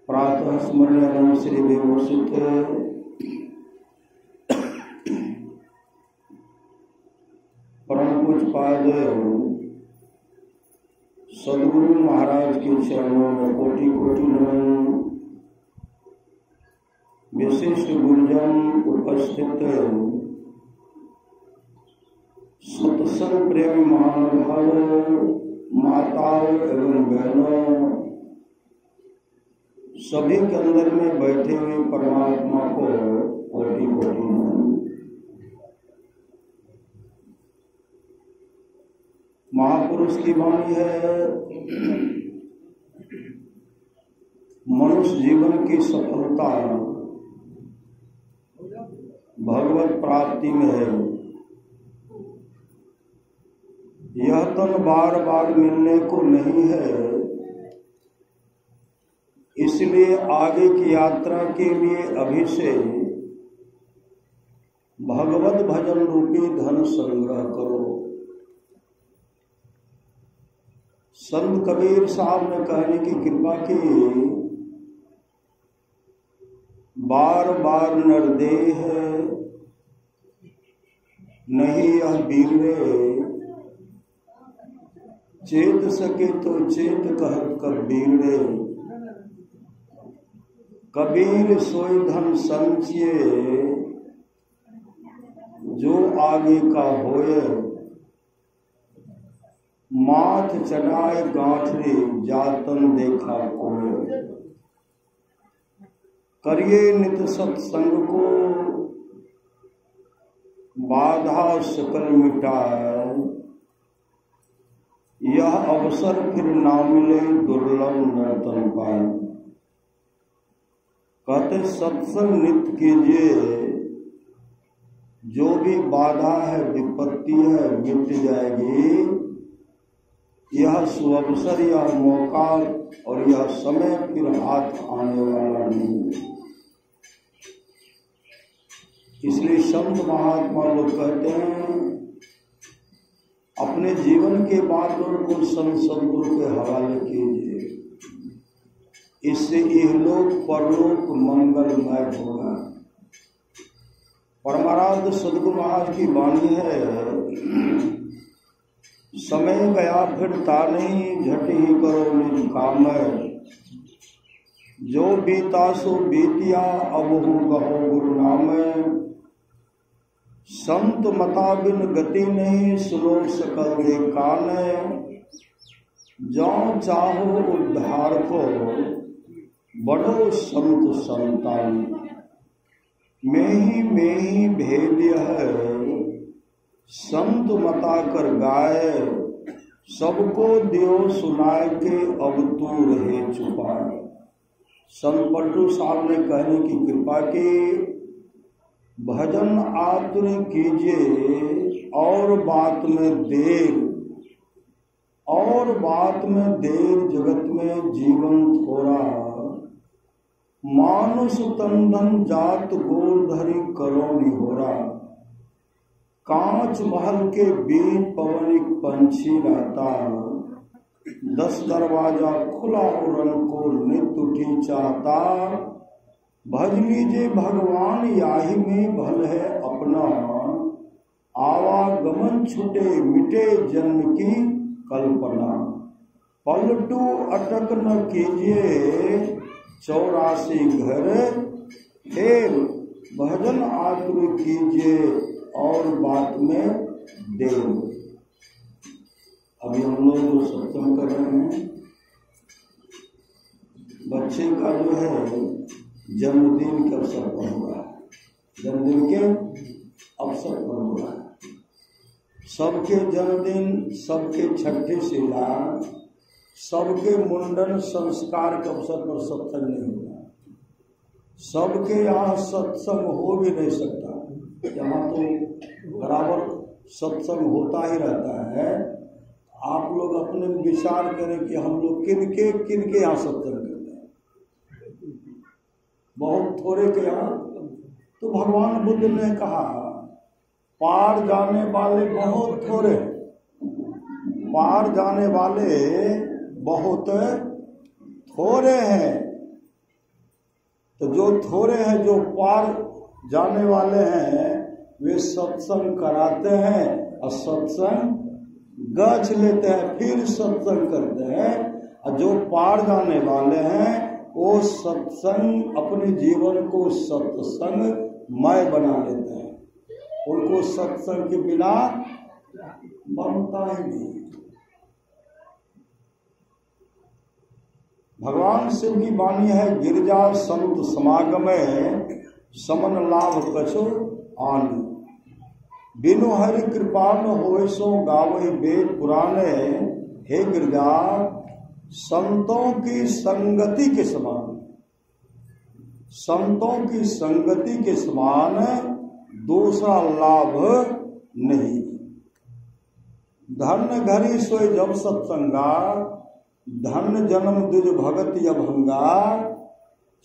प्रातः स्मरण श्री विभूषित परम पूज्यपाद सदगुरु महाराज के चरणों में कोटि कोटि नमन। विशिष्ट गुरुजन उपस्थित सत्संग प्रेमी महानुभावों, माताओं एवं बहनों, सभी के अंदर में बैठे हुए परमात्मा को कोटि कोटि नमन। महापुरुष की वाणी है, मनुष्य जीवन की सफलता भगवत प्राप्ति में है। यह तन बार बार मिलने को नहीं है, इसलिए आगे की यात्रा के लिए अभी से भगवत भजन रूपी धन संग्रह करो। संत कबीर साहब ने कहने की कृपा की, बार बार नरदेह नहीं यह बीरे, चेत सके तो चेत कह कबीरे। कबीर सोई धन संचिए, जो आगे का होए। माथ चढ़ाए गांठरी, जातन देखा कोय। करिए नित सत्संग को, बाधा सकल मिटाए। यह अवसर फिर ना मिले, दुर्लभ नर्तन पाए। कहते सत्संग नित्य कीजिए, जो भी बाधा है विपत्ति है मिट जाएगी। यह सुअवसर, यह मौका और यह समय फिर हाथ आने वाला नहीं। इसलिए संत महात्मा लोग कहते हैं, अपने जीवन के बातों को संत सदगुरु के हवाले कीजिए, इससे इहलोक परलोक मंगलमय होगा। परमाराध्य सदगुरु महाराज की वाणी है, समय गया फिरता नहीं, झट ही करो निज काम। जो बीता सो बीतिया, अब हो कहो गुरु नाम। संत मता बिन गति नहीं, सुनो सकल दे कान। जाओ चाहो उद्धार को, बड़ो संत संतान। में ही भेद है, संत मता कर गाय। सबको दियो सुनाए के, अब तू रहे छुपाए। संत पलटू साहब ने कहने की कृपा की, भजन आतुर कीजिए और बात में देर। और बात में देर, जगत में जीवन थोड़ा। मानुष तंदन जात गोरधरी, करो निहोरा। कांच महल के बीच पवनिक पंछी रहता, 10 दरवाजा खुला उड़न को नित उठी चाहता, भज लीजिए भगवान याही में भल है अपना, आवागमन छुटे मिटे जन्म की कल्पना, पलटू अटक न कीजिए 84 घर, फिर भजन आतुर कीजिए और बात में देर। अभी हम लोग सत्संग कर रहे हैं, बच्चे का जो है जन्मदिन के अवसर पर हुआ है, जन्मदिन के अवसर पर हुआ है। सबके जन्मदिन, सबके छठे श्रीलाभ, सबके मुंडन संस्कार के अवसर पर सत्संग नहीं होता। सबके यहाँ सत्संग हो भी नहीं सकता, यहाँ तो बराबर सत्संग होता ही रहता है। आप लोग अपने विचार करें कि हम लोग किनके यहाँ सत्संग करते हैं, बहुत थोड़े के यहाँ। तो भगवान बुद्ध ने कहा पार जाने वाले बहुत थोड़े, पार जाने वाले बहुत थोड़े हैं। तो जो थोड़े हैं, जो पार जाने वाले हैं, वे सत्संग कराते हैं और सत्संग गछ लेते हैं, फिर सत्संग करते हैं। और जो पार जाने वाले हैं वो सत्संग, अपने जीवन को सत्संगमय बना लेते हैं। उनको सत्संग के बिना बनता ही नहीं। भगवान शिव की वाणी है, गिरजा संत समागमे समन लाभ कछु आन, बिनु हरि कृपा न होय सो गावहि वेद पुराणे। हे गिरजा, संतों की संगति के समान, संतों की संगति के समान दूसरा लाभ नहीं। धन घरी सोय जब सत्संगा, धन जन्म द्विज भगत अभंगा।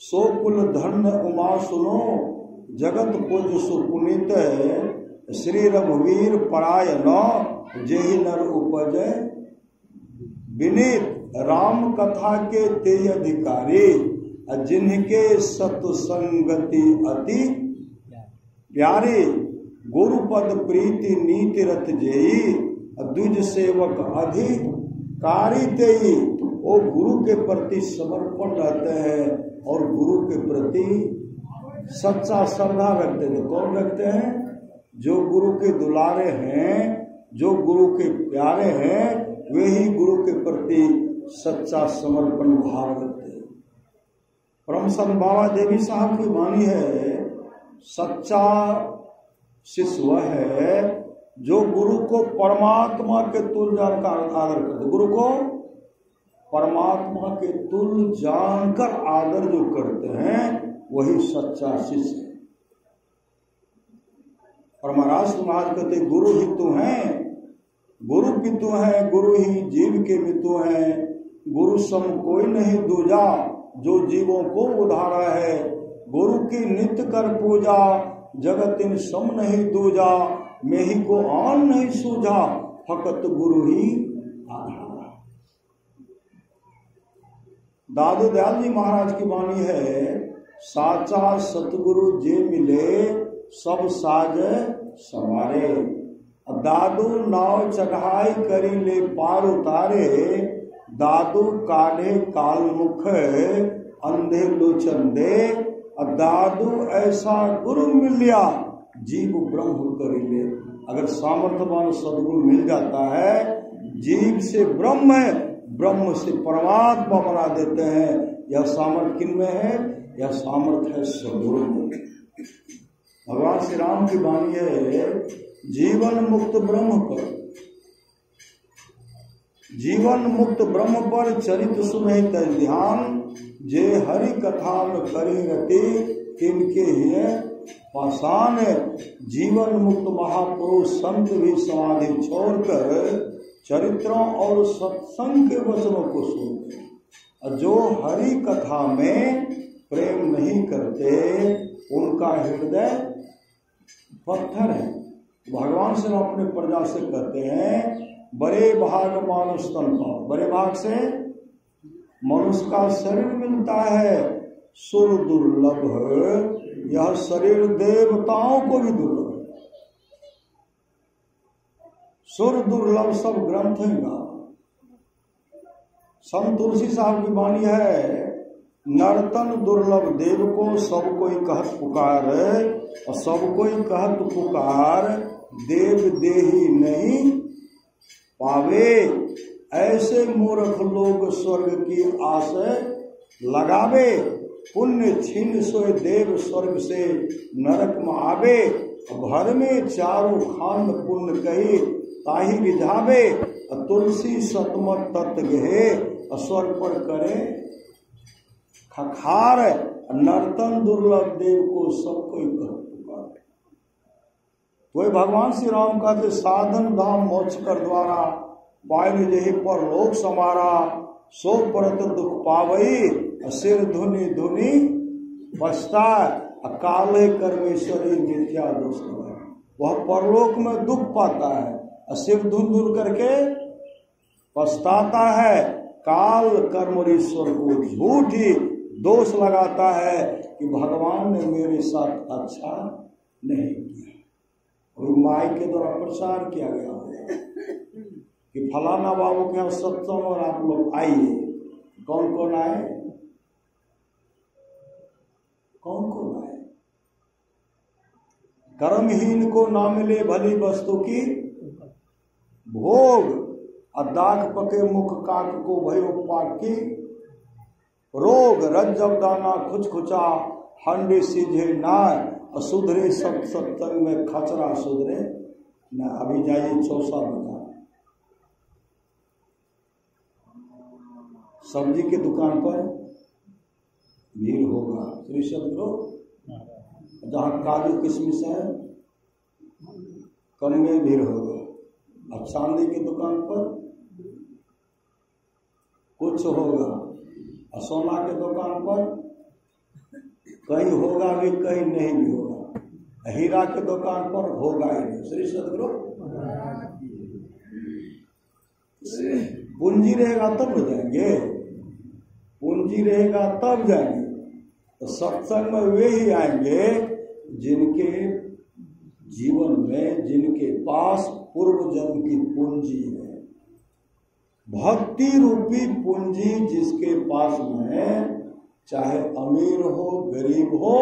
सो कुल धन्य उमा सुनो, जगत पूज सुपुनीत। श्री रघुवीर परायण, जेहि नर उपज विनीत। राम कथा के ते अधिकारी, जिनके सत्संगति अति प्यारे। गुरुपद प्रीति नीति रत जेई, द्विज सेवक अधिकारी तेई। वो गुरु के प्रति समर्पण रहते हैं और गुरु के प्रति सच्चा श्रद्धा रखते हैं। कौन रखते हैं? जो गुरु के दुलारे हैं, जो गुरु के प्यारे हैं, वे ही गुरु के प्रति सच्चा समर्पण भाव रखते हैं। परम संत बाबा देवी साहब की वाणी है, सच्चा शिष्य वह है जो गुरु को परमात्मा के तुल्य जानकर आदर करते। गुरु को परमात्मा के तुल्य जानकर आदर जो करते हैं, वही सच्चा शिष्य है। और महाराज महाराज कहते गुरु ही तो हैं, गुरु पितु हैं, गुरु ही जीव के मितु हैं। गुरु सम कोई नहीं दूजा, जो जीवों को उधारा है। गुरु की नित्य कर पूजा, जगत इन सम नहीं दूजा। मैं ही को आन नहीं सूझा, फकत गुरु ही आधारा। दादू दयाल जी महाराज की वाणी है, साचा सतगुरु जे मिले, सब साज सवारे। दादू नाव चढ़ाई करी ले पार उतारे। दादू काढ़े काल मुख अंधे लोचन दे। दादू ऐसा गुरु मिलिया, जीव ब्रह्म करी ले। अगर सामर्थ्यवान सदगुरु मिल जाता है, जीव से ब्रह्म है, ब्रह्म से परमात्मा बना देते हैं। यह सामर्थ्य किन में है? यह सामर्थ्य है सदगुरु में। भगवान श्री राम की वाणी है, जीवन मुक्त ब्रह्म पर, जीवन मुक्त ब्रह्म पर चरित सुने तज ध्यान। जे हरि कथा में करी रति, तिनके ही पाषाण। जीवन मुक्त महापुरुष संत भी समाधि छोड़कर चरित्रों और सत्संग के वचनों को सुनते। जो हरि कथा में प्रेम नहीं करते, उनका हृदय पत्थर है। भगवान से अपने प्रजा से कहते हैं, बड़े भाग मानुष तन पाओ, बड़े भाग से मनुष्य का शरीर मिलता है। सुर दुर्लभ यह शरीर देवताओं को भी दुर्लभ है। सुर दुर्लभ सब ग्रंथ का। संत तुलसी साहब की वाणी है, नर्तन दुर्लभ देव को सब कोई कहत पुकार, और सब कोई कहत पुकार देव देही नहीं पावे। ऐसे मूर्ख लोग स्वर्ग की आस लगावे, पुण्य छीन सोए देव स्वर्ग से नरक में आवे। भर में चारों खान पुण्य कही ताही रिझावे, तुलसी सतमत तत् गहे स्वर्ग पर करे खखार। नर्तन दुर्लभ देव को सब कोई पुकार। वही भगवान श्री राम कहते, साधन धाम मोक्ष कर द्वारा पायल जही पर लोक समारा, सो परत दुख पावई सिर धुनि धुनि पछता। काले कर्मेश्वरी मिथ्या दोष। वह परलोक में दुख पाता है और सिर धुन धुन करके पछताता है। काल कर्मेश्वर को झूठी दोष लगाता है कि भगवान ने मेरे साथ अच्छा नहीं किया। और माई के द्वारा प्रचार किया गया है कि फलाना बाबू के यहाँ सत्संग और आप लोग आइए। कौन कौन आए? कौन कौन आए? कर्महीन को ना मिले भली वस्तु की भोग, और दाग पके मुख काक को भयो पाकी रोग। रज्जब दाना खुच खुचा हंडी सीझे नाय, और सुधरे सब सत्संग में खचरा सुधरे ना। अभी जाइए चौसा बाजार, सब्जी की दुकान पर भीड़ होगा। श्री सदगुरु जहाँ काजू किशमिश है कम में भीड़ होगा। अब चांदी की दुकान पर कुछ होगा, और सोना के दुकान पर कहीं होगा भी कहीं नहीं भी होगा। हीरा के दुकान पर होगा ही नहीं। श्री सदगुरु पूंजी रहेगा तब न जाएंगे, पूंजी रहेगा तब जाएंगे। तो सत्संग में वे ही आएंगे जिनके जीवन में, जिनके पास पूर्व जन्म की पूंजी है। भक्ति रूपी पूंजी जिसके पास में, चाहे अमीर हो गरीब हो,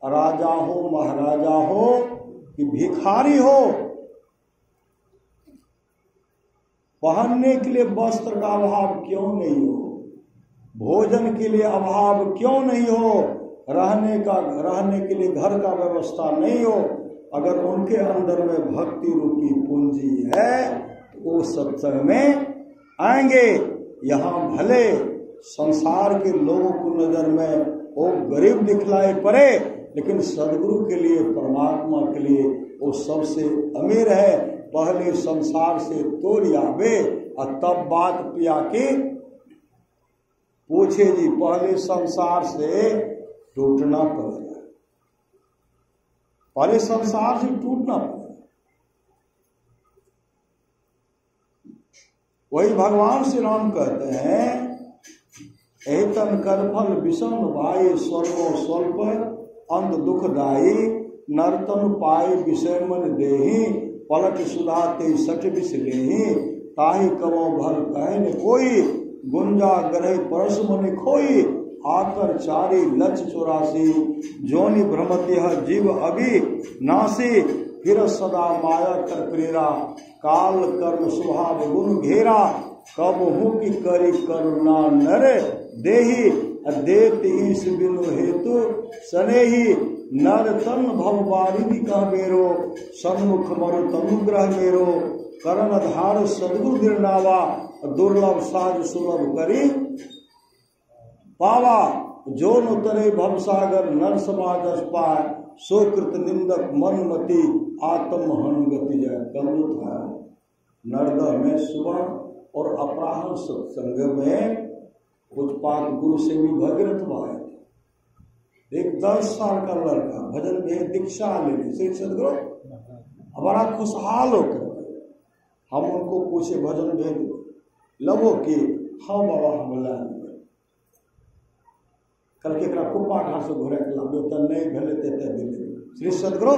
राजा हो महाराजा हो कि भिखारी हो, पहनने के लिए वस्त्र का अभाव क्यों नहीं हो, भोजन के लिए अभाव क्यों नहीं हो, रहने के लिए घर का व्यवस्था नहीं हो, अगर उनके अंदर में भक्ति रूपी पूंजी है तो वो सत्संग में आएंगे। यहाँ भले संसार के लोगों को नजर में वो गरीब दिखलाई पड़े, लेकिन सदगुरु के लिए, परमात्मा के लिए वो सबसे अमीर है। पहले संसार से तोड़ आवे और तब बात पिया के पूछे जी। पहले संसार से टूटना पड़ेगा, पहले संसार से टूटना पड़ेगा। वही भगवान श्री राम कहते हैं, एतन करफल विषम वाय स्वर्गो स्वल्प अंध दुखदायी, नर्तन पाए विषय मन देही, पलट सुधा ते सठ विष लेही, ताही कवो भल कहे न कोई, गुंजा ग्रह परस मन खोई, आकर चारी लक्ष 84, जोनि भ्रमति जीव अभी नासी, फिर सदा माया कर प्रेरा, काल कर्म स्वभाव गुण घेरा, कब हूँ की करी करुणा नर देही, देत ईश बिनु हेतु सनेही, नर तन भव बारिधि कह मेरो, सन्मुख मरु तनुग्रह मेरो, करण धार सदगुरु दिरनावा, दुर्लभ साज सुलभ करी पावा, जो न तरे भव सागर नर समाज पाए, सो कृत निंदक मनमति आत्म हन गति जय। कलुत है नर्मदा में सुबह और अपराह्न सत्संग में उत्पाद गुरु से भी भगीरथ भाई, एक 10 साल का लड़का भजन में दीक्षा लेने से सदगुरु हमारा खुशहाल होकर हम उनको पूछे भजन भेद लबो कि हाँ बाबा हम ला कल के कुप्पा घाट से घोड़े के लाभ तो नहीं भेले दिल्ली श्री सदगुरु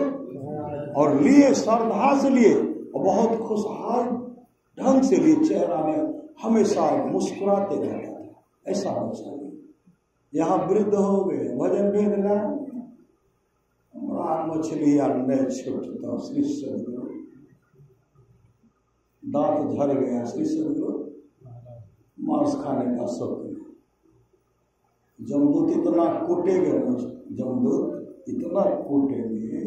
और लिए श्रद्धा से लिए और बहुत खुशहाल ढंग से लिए, चेहरा में हमेशा मुस्कुराते रहता था, ऐसा होना चाहिए। यहाँ वृद्ध हो गए भजन भेद ला मछली यार नहीं छूटता श्री सदगुरु, दांत झड़ गया श्री सदगुरु, मांस खाने का शौक। जमदूत इतना कूटेंगे, जमदूत इतना कूटेंगे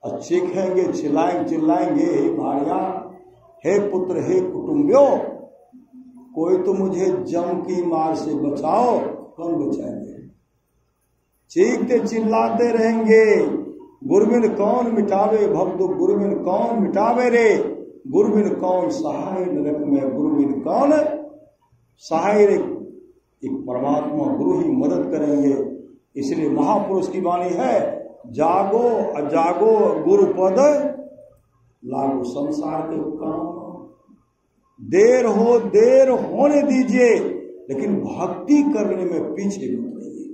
और चीखेंगे, चिल्लाएंगे, हे भाइया, हे पुत्र, हे कुटुंबियों, कोई तो मुझे जम की मार से बचाओ। कौन बचाएंगे? चीखते चिल्लाते रहेंगे, गुरबिन कौन मिटावे भक्तो, गुरबिन कौन मिटावे रे, गुरबिन कौन सहाय नरक में, गुरबिन कौन सहाय रे। एक परमात्मा गुरु ही मदद करेंगे। इसलिए महापुरुष की वाणी है, जागो अजागो गुरुपद लागो संसार के काम, देर हो देर होने दीजिए लेकिन भक्ति करने में पीछे मत रहिए।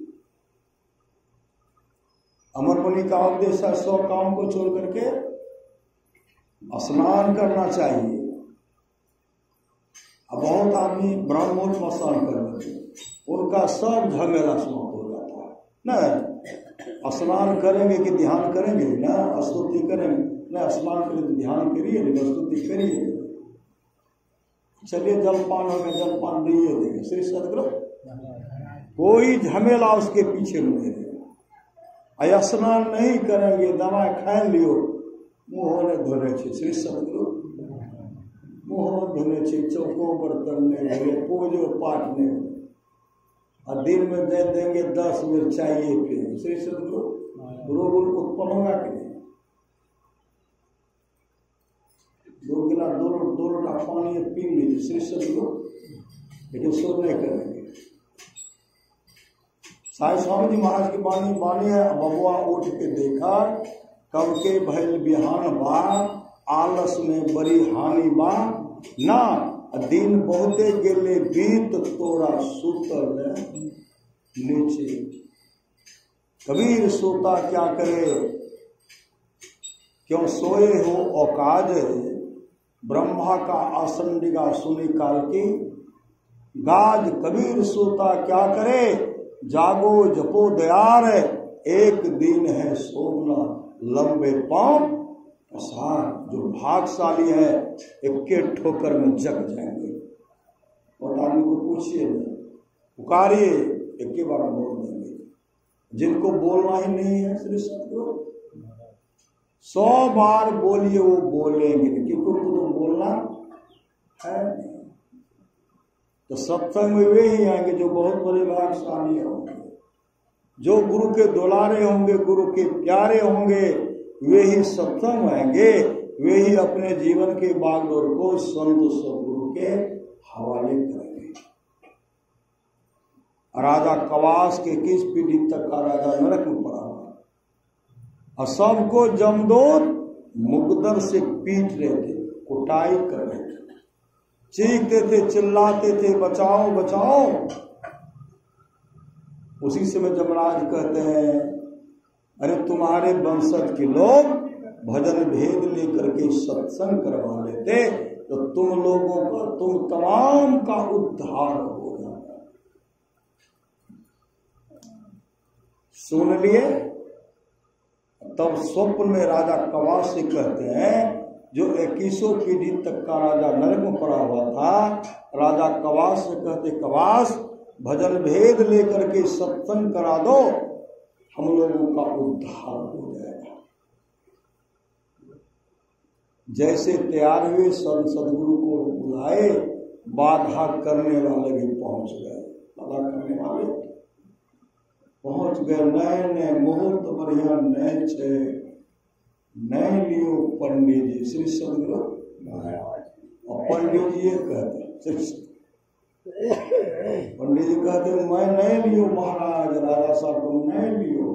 अमर मुनि का उपदेश है 100 काम को छोड़ करके स्नान करना चाहिए। अब बहुत आदमी ब्रह्म मुहूर्त में स्नान कर लेते, उनका सब झमेला समाप्त हो जाता है। न स्नान करेंगे कि ध्यान करेंगे, न स्तुति करेंगे, न स्नान करें तो ध्यान करिए, लेकिन स्तुति करिए। चलिए जलपान हो गया, जलपान दिए देंगे श्री सदगुरु, कोई झमेला उसके पीछे नहीं रहेगा। स्नान नहीं करेंगे, दवा खा लियो, मुँह ने धोने श्री सदगुरु, मुँह धोने चौको बर्तन नहीं, पूजो पाठ नहीं, और दिन में दे देंगे 10 बेर चाहिए पिए श्री सदगुरु, रोग उत्पन्न होगा कि नहीं? 2 गिलास 2 लोटा पानी पी लीजिए श्री सदगुरु, लेकिन शोध नहीं करेंगे। साईं स्वामी जी महाराज की वाणी है, बबुआ उठ के देखा कब के भैल बिहान बा, आलस में बड़ी हानि बा ना, दिन बहुते गेले बीत तोरा सूतल नीचे। कबीर सोता क्या करे, क्यों सोए हो औकाज, ब्रह्मा का आसन डिगा सुनी काल की गाज। कबीर सोता क्या करे, जागो जपो दयार, एक दिन है सोना लंबे पांव पसार। जो भागशाली है 1 ठोकर में जग जाएंगे। और आदमी को पूछिए, पुकारिए, 1 बार बोल देंगे। जिनको बोलना ही नहीं है श्री सदगुरु, 100 बार बोलिए वो बोलेंगे, क्योंकि उनको तो बोलना है नहीं। तो सत्संग में वे ही आएंगे जो बहुत बड़े भागशाली होंगे, जो गुरु के दुलारे होंगे, गुरु के प्यारे होंगे, वे ही सत्संग आएंगे, वे ही अपने जीवन के बागडोर को संत सदगुरु के हवाले करेंगे। राजा कवास के किस पीढ़ी तक का राजा नरक में पड़ा हुआ, और सबको जमदूत मुकदर से पीट रहे थे, कुटाई कर रहे थे, चीखते थे, चिल्लाते थे, बचाओ बचाओ। उसी समय जमराज कहते हैं, अरे तुम्हारे वंशज के लोग भजन भेद लेकर के सत्संग करवा लेते तो तुम लोगों का, तुम तमाम का उद्धार हो जाता। सुन लिए? तब स्वप्न में राजा कवास से कहते हैं, जो 21 पीढ़ी तक का राजा नरक में पड़ा हुआ था, राजा कवास से कहते, कवास भजन भेद लेकर के सत्संग करा दो, हम लोगों का उद्धार हो जाएगा। जैसे तैयार हुए सदगुरु को बुलाए, बाधा करने वाले भी पहुंच गए, बाधा करने वाले पहुंच गए। नए मुहूर्त बढ़िया नए छे, नए लियो पंडित जी श्री सदगुरु। और पंडित जी ये कहते, पंडित जी कहते मैं नहीं लियो महाराज, राजा साहब को नहीं लियो,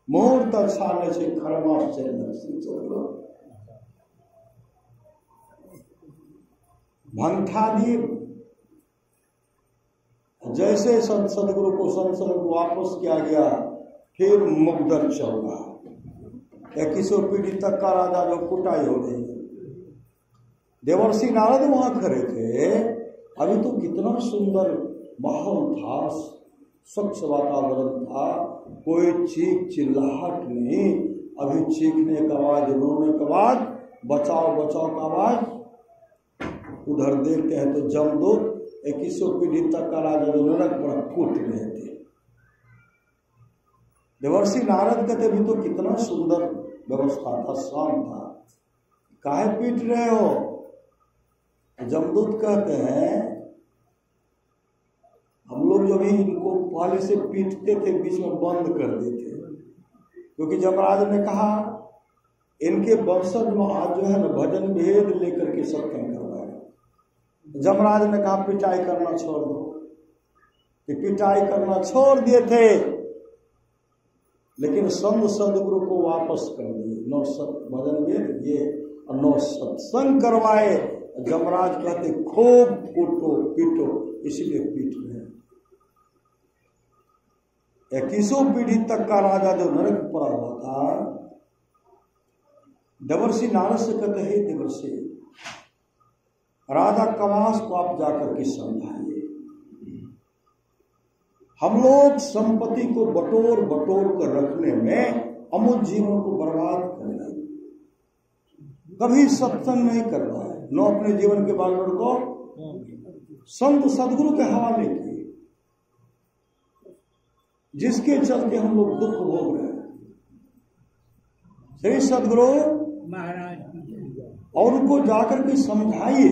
मुहूर्त अच्छा नहीं छे, खरमा चल। भंगठा दिए। जैसे सदगुरु को संसद को वापस किया गया, फिर मुगदर चल रहा। 21 पीढ़ी तक का राजा जो कुटाई हो गई। देवर्षि नारद वहां खड़े थे। अभी तो कितना सुंदर माहौल था, स्वच्छ वातावरण था, कोई चीख चिल्लाहट नहीं। अभी चीखने का आवाज, रोने का आवाज, बचाओ बचाओ का आवाज। उधर देखते हैं तो जमदूत 21 पीढ़ी तक का राजा जो नरक पर कूट रहे थे। देवर्षि नारद कहते भी तो कितना सुंदर व्यवस्था था, शांत था, काहे पीट रहे हो? जमदूत कहते हैं हम लोग जो भी इनको पहले से पीटते थे बीच में बंद कर देते, क्योंकि जमराज ने कहा इनके वंशज आज जो है ना भजन भेद लेकर के सत्संग करवाए। जमराज ने कहा पिटाई करना छोड़ दो, कि पिटाई करना छोड़ दिए थे, लेकिन संत सदगुरु को वापस कर दिए। नौ सत भजन भेद ये और 9 सत्संग करवाए। जमराज कहते खूब कूटो पीटो, इसलिए पीट रहे। 21 पीढ़ी तक का राजा जो नरक पड़ा हुआ था, देवर्षि नारद से कहते हैं देवर्षि राजा कवास को आप जाकर के समझाइए। हम लोग संपत्ति को बटोर बटोर कर रखने में अमूल्य जीवन को बर्बाद कर रहे, कभी सत्संग नहीं करना है, न अपने जीवन के बालक को संत सदगुरु के हवाले किए, जिसके चलते हम लोग दुख भोग रहे हैं। श्री सदगुरु महाराज और उनको जाकर के समझाइए।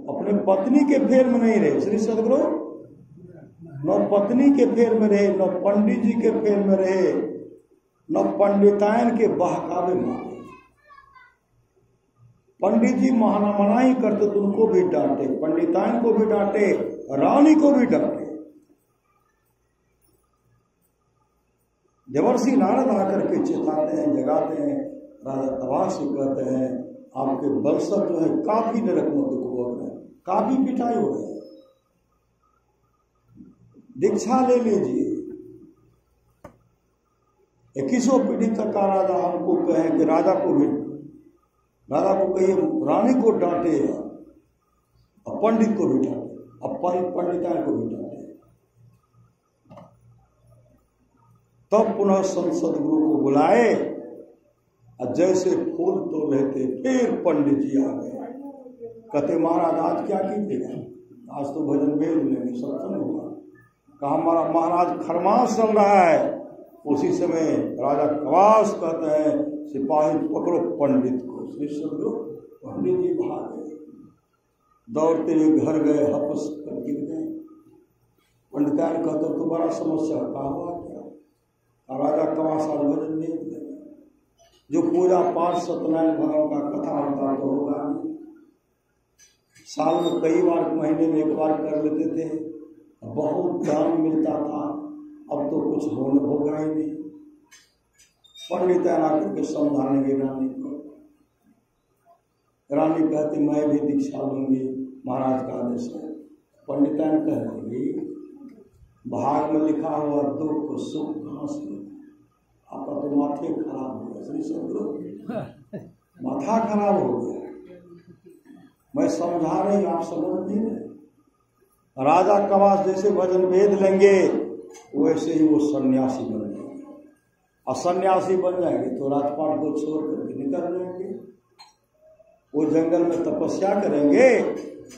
अपने पत्नी के फेर में नहीं रहे श्री सदगुरु, न पत्नी के फेर में रहे, न पंडित जी के फेर में रहे, न पंडितायन के बहकावे में। पंडित जी मनाही करते तो उनको भी डांटे, पंडितायन को भी डांटे, रानी को भी डांटे। देवर्षि नारद आकर के चेताते हैं, जगाते हैं। राजा कवास से कहते हैं आपके वंशज जो है काफी नरक में दुख हो रहे हैं, काफी पिटाई हो रही है, दीक्षा ले लीजिए। 21 पीढ़ी तक का राजा हमको कहे कि राजा को कहिए रानी को डांटे और पंडित को भी डांटे और पंडितायन को भी डांटे। तब पुनः संत सदगुरु को बुलाए और जैसे फूल तो रहते, फिर पंडित जी आ गए। कहते महाराज आज क्या कीजिएगा? आज तो भजन भेद लेंगे, सत्संग होगा। कहा हमारा महाराज खरमास चल रहा है। उसी समय राजा कवास कहते हैं सिपाही पकड़ो पंडित को। श्री सदगुरु पंडित जी भाग गए, दौड़ते हुए घर गए, हपस कर गिर गए। पंडितायन कहते तो बड़ा समस्या कहा हुआ क्या? राजा कवास आज भजन भेद लेंगे। जो पूजा पाठ सत्यनारायण भगवान का कथा होता तो होगा नहीं। साल में कई बार, महीने में एक बार कर लेते थे, बहुत दान मिलता था। अब तो कुछ होगा ही नहीं। पंडित आकर के समझाने रानी को। रानी कहती मैं भी दीक्षा लूंगी, महाराज का आदेश है। पंडितायन कहती भाग में लिखा हुआ दुख सुख कहां से? आपका तो माथे खराब हो गया श्री सदगुरु, माथा खराब हो गया। मैं समझा रही, आप समझ नहीं रहे। राजा कवास जैसे भजन भेद लेंगे वैसे ही वो सन्यासी बन जाएंगे, और सन्यासी बन जाएंगे तो राजपाट को छोड़ करके निकल जाएंगे। वो जंगल में तपस्या करेंगे,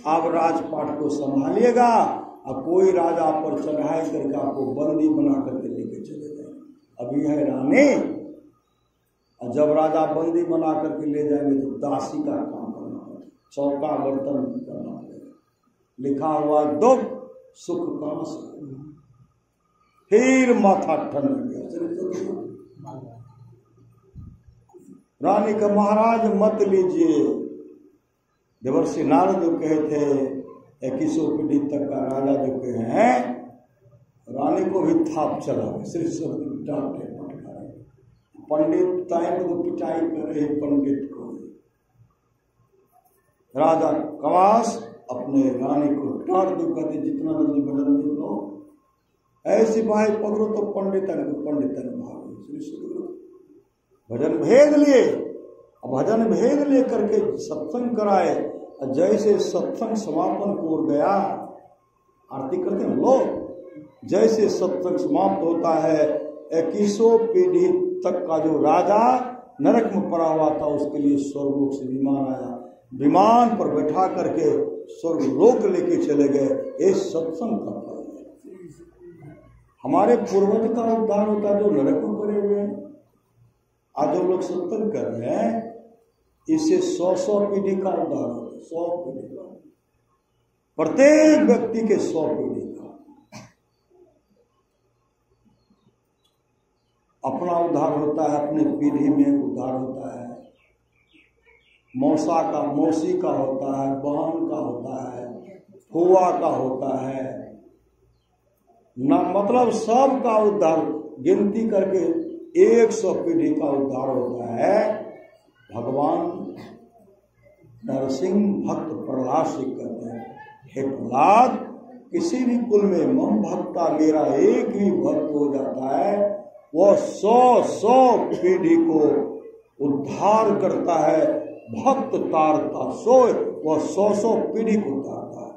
आप राजपाट को संभालिएगा, और कोई राजा पर चढ़ाई करके आपको बंदी बना करके लेके चले जाएंगे। अभी है रानी, और जब राजा बंदी बना करके ले जाएंगे तो दासी का काम करना पड़ेगा, चौका बर्तन करना पड़ेगा। लिखा हुआ दुख सुख कहां से? फिर माथा ठंड गया। रानी का महाराज मत लीजिए। देवर्षि नारद जो कहे थे 21 पीढ़ी तक का राजा जो कहे हैं, रानी को भी थाप चला श्री सदगुरु डांटे फटकारे। पंडित तायन को पिटाई कर रहे पंडित को। राजा कवास अपने रानी को डांट दो, कहते जितना जल्दी भजन देख लो, ऐसी भाई पकड़ो तो पंडित भागो। श्री सदगुरु भजन भेद लिए, भजन भेद लेकर के सत्संग कराए। जैसे सत्संग समापन को गया, आरती करते हैं लोग, जैसे सत्संग समाप्त होता है 21 पीढ़ी तक का जो राजा नरक में पड़ा हुआ था उसके लिए स्वर्गलोक से विमान आया, विमान पर बैठा करके स्वर्गलोक लेके चले गए। ये सत्संग का फल है। हमारे पूर्वज का उद्धार होता है जो नरक में पड़े हुए हैं। आज जो लोग सत्संग कर रहे हैं इससे 100 पीढ़ी का उद्धार होता है, 100 पीढ़ी का, प्रत्येक व्यक्ति के 100 पीढ़ी का अपना उद्धार होता है, अपने पीढ़ी में उद्धार होता है, मौसा का मौसी का होता है, बहन का होता है, फुआ का होता है, ना मतलब सब का उद्धार गिनती करके 100 पीढ़ी का उद्धार होता है। भगवान नरसिंह भक्त प्रहलाद से कहते हैं, हे प्रहलाद, किसी भी कुल में मम भक्ता मेरा एक ही भक्त हो जाता है, वह 100 पीढ़ी को उद्धार करता है। भक्त तारता सोए, वह 100 पीढ़ी को उतारता है।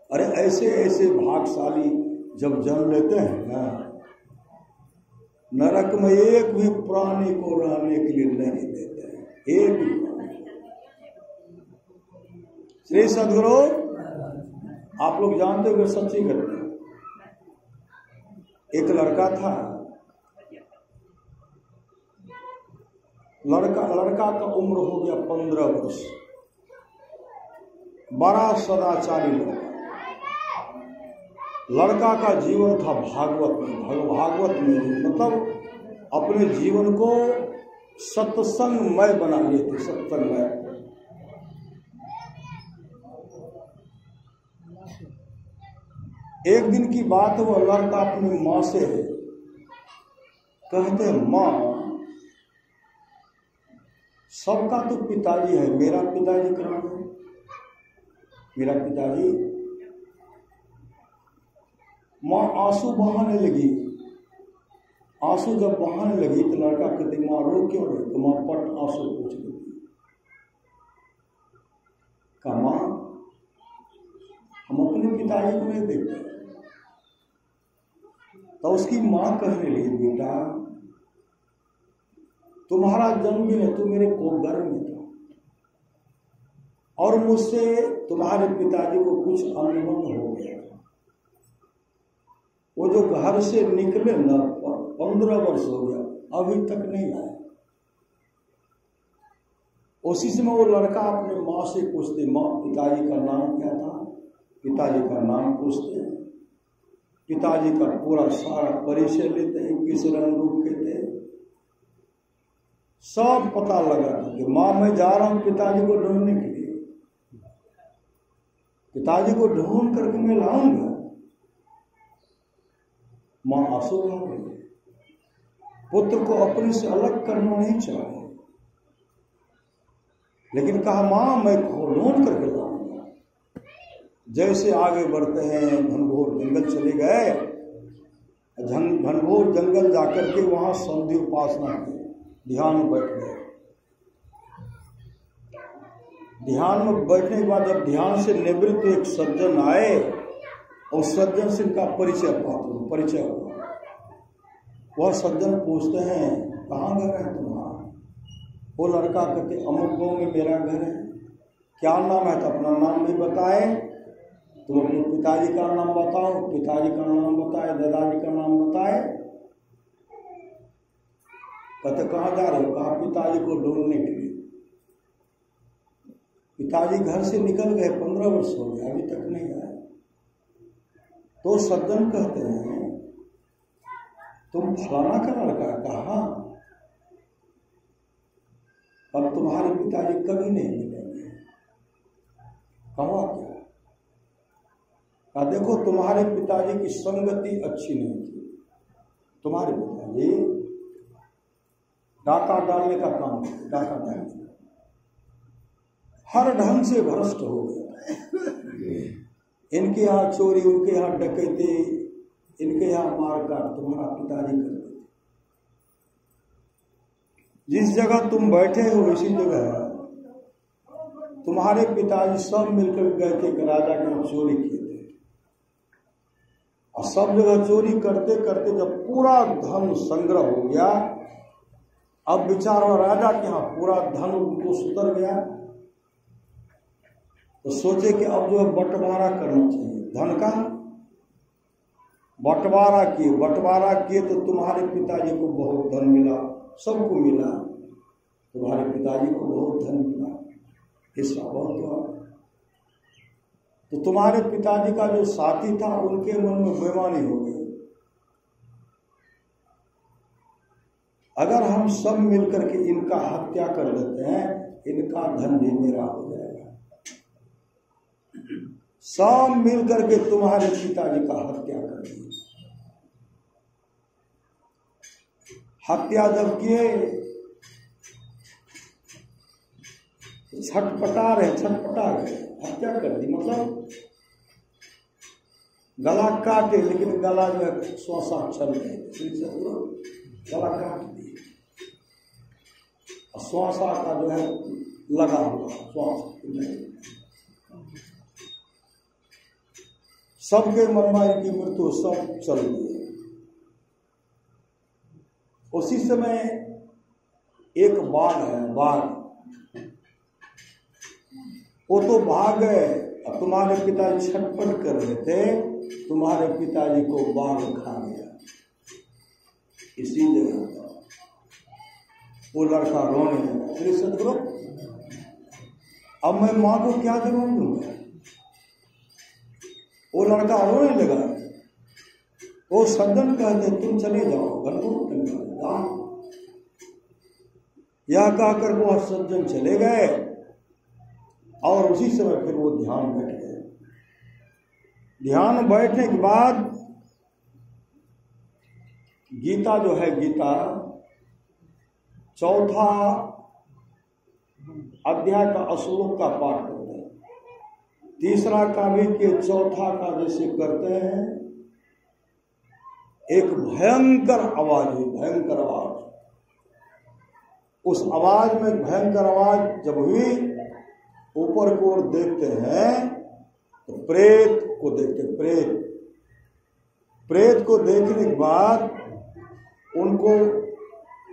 अरे ऐसे ऐसे भाग्यशाली जब जन्म लेते हैं ना, नरक में एक भी प्राणी को रहने के लिए नहीं देते हैं, एक भी प्राणी। श्री सदगुरु आप लोग जानते हो सच्ची घटना, एक लड़का था, लड़का का उम्र हो गया 15 वर्ष, बड़ा सदाचारी लड़का का जीवन था भागवत में मतलब अपने जीवन को सत्संगमय बना लिए थे, सत्संगमय। एक दिन की बात वो लड़का अपनी माँ से कहते, माँ सबका तो पिताजी है, मेरा पिताजी कहाँ है? मेरा पिताजी। माँ आंसू बहाने लगी। आंसू जब बहाने लगी तो लड़का कहते, माँ रो क्यों रही? तो माँ पट आंसू पूछ लेती, कहा माँ हम अपने पिताजी को नहीं देखते। तो उसकी माँ कहने लगी, बेटा तुम्हारा जन्मदिन है, तू मेरे को गर्भ में था और मुझसे तुम्हारे पिताजी को कुछ अनुभव हो गया। वो जो घर से निकले ना 15 वर्ष हो गया, अभी तक नहीं आया। उसी समय वो लड़का अपने माँ से पूछते, माँ पिताजी का नाम क्या था? पिताजी का नाम पूछते हैं, पिताजी का पूरा सारा परिचय लेते हैं, किस रंग रूप के थे, सब पता लगा कि माँ मैं जा रहा हूं पिताजी को ढूंढने के लिए, पिताजी को ढूंढ करके मैं लाऊंगा। माँ आंसू बहा गई। पुत्र को अपने से अलग करना नहीं चाहे, लेकिन कहा माँ मैं ढूंढ करके लाऊंगा। जैसे आगे बढ़ते हैं घनघोर जंगल चले गए, घनघोर जंगल जाकर के वहां संधि उपासना की, ध्यान में बैठ गए। ध्यान में बैठने के बाद जब ध्यान से निवृत्त एक सज्जन आए और सज्जन से इनका परिचय हुआ। वह सज्जन पूछते हैं, कहाँ घर है तुम्हारा? वो लड़का कहते, अमुक गांव में मेरा घर है। क्या नाम है? तो अपना नाम भी बताए। तुम अपने पिताजी का नाम बताओ, पिताजी का नाम बताए, दादाजी का नाम बताए। कहते कहाँ जा रहे हो? कहा पिताजी को ढूंढने के लिए। पिताजी घर से निकल गए, 15 वर्ष हो गए, अभी तक नहीं आए। तो सज्जन कहते हैं, तुम फलाना का लड़का? कहा अब तुम्हारे पिताजी कभी नहीं मिलेंगे। कहा क्या? कहा देखो तुम्हारे पिताजी की संगति अच्छी नहीं थी। तुम्हारे पिताजी डाका डालने का काम, डाका डालने, हर ढंग से भ्रष्ट हो गया। इनके यहाँ चोरी, उनके यहाँ डकैती, इनके यहाँ मारकाट तुम्हारा पिताजी करते थे। जिस जगह तुम बैठे हो इसी जगह तुम्हारे पिताजी सब मिलकर गए थे कि राजा के यहाँ चोरी किए थे, और सब जगह चोरी करते करते जब पूरा धन संग्रह हो गया, अब बेचारा राजा के यहाँ पूरा धन उनको सुधर गया, तो सोचे कि अब जो है बंटवारा करना चाहिए धन का। बंटवारा किए तो तुम्हारे पिताजी को बहुत धन मिला, सबको मिला, तुम्हारे पिताजी को बहुत धन मिला, हिस्सा बहुत हुआ। तो तुम्हारे पिताजी का जो साथी था उनके मन में बेईमानी हो गई, अगर हम सब मिलकर के इनका हत्या कर देते हैं, इनका धन भी मेरा हो जाएगा। सब मिलकर के तुम्हारे पिताजी का हत्या कर दी। हत्या जब किए, छटपटा गए, हत्या कर दी, मतलब गला काटे, लेकिन गला जो है श्वासा चल गए, गला काट दिए, श्वासा का जो है लगा हुआ श्वास, सबके मनमाई की मृत्यु सब चल गई। उसी समय एक बाघ है, बाघ, वो तो भाग गए, अब तुम्हारे पिताजी छटपट कर रहे थे, तुम्हारे पिताजी को बाघ खा गया। इसी जगह वो लड़का रोने लगा, श्री सदगुरु अब मैं मां को क्या जवाब दूंगा। वो लड़का रोने लगा, वो सज्जन कहते तुम चले जाओ गांव, यह कहकर वो सज्जन चले गए, और उसी समय फिर वो ध्यान बैठ गए। ध्यान बैठने के बाद गीता जो है, गीता चौथा अध्याय का श्लोक का पाठ करते हैं, तीसरा का भी के चौथा का जैसे करते हैं, एक भयंकर आवाज हुई, भयंकर आवाज। उस आवाज में भयंकर आवाज जब हुई, ऊपर को देखते हैं तो प्रेत को देखते, प्रेत को देखने के बाद उनको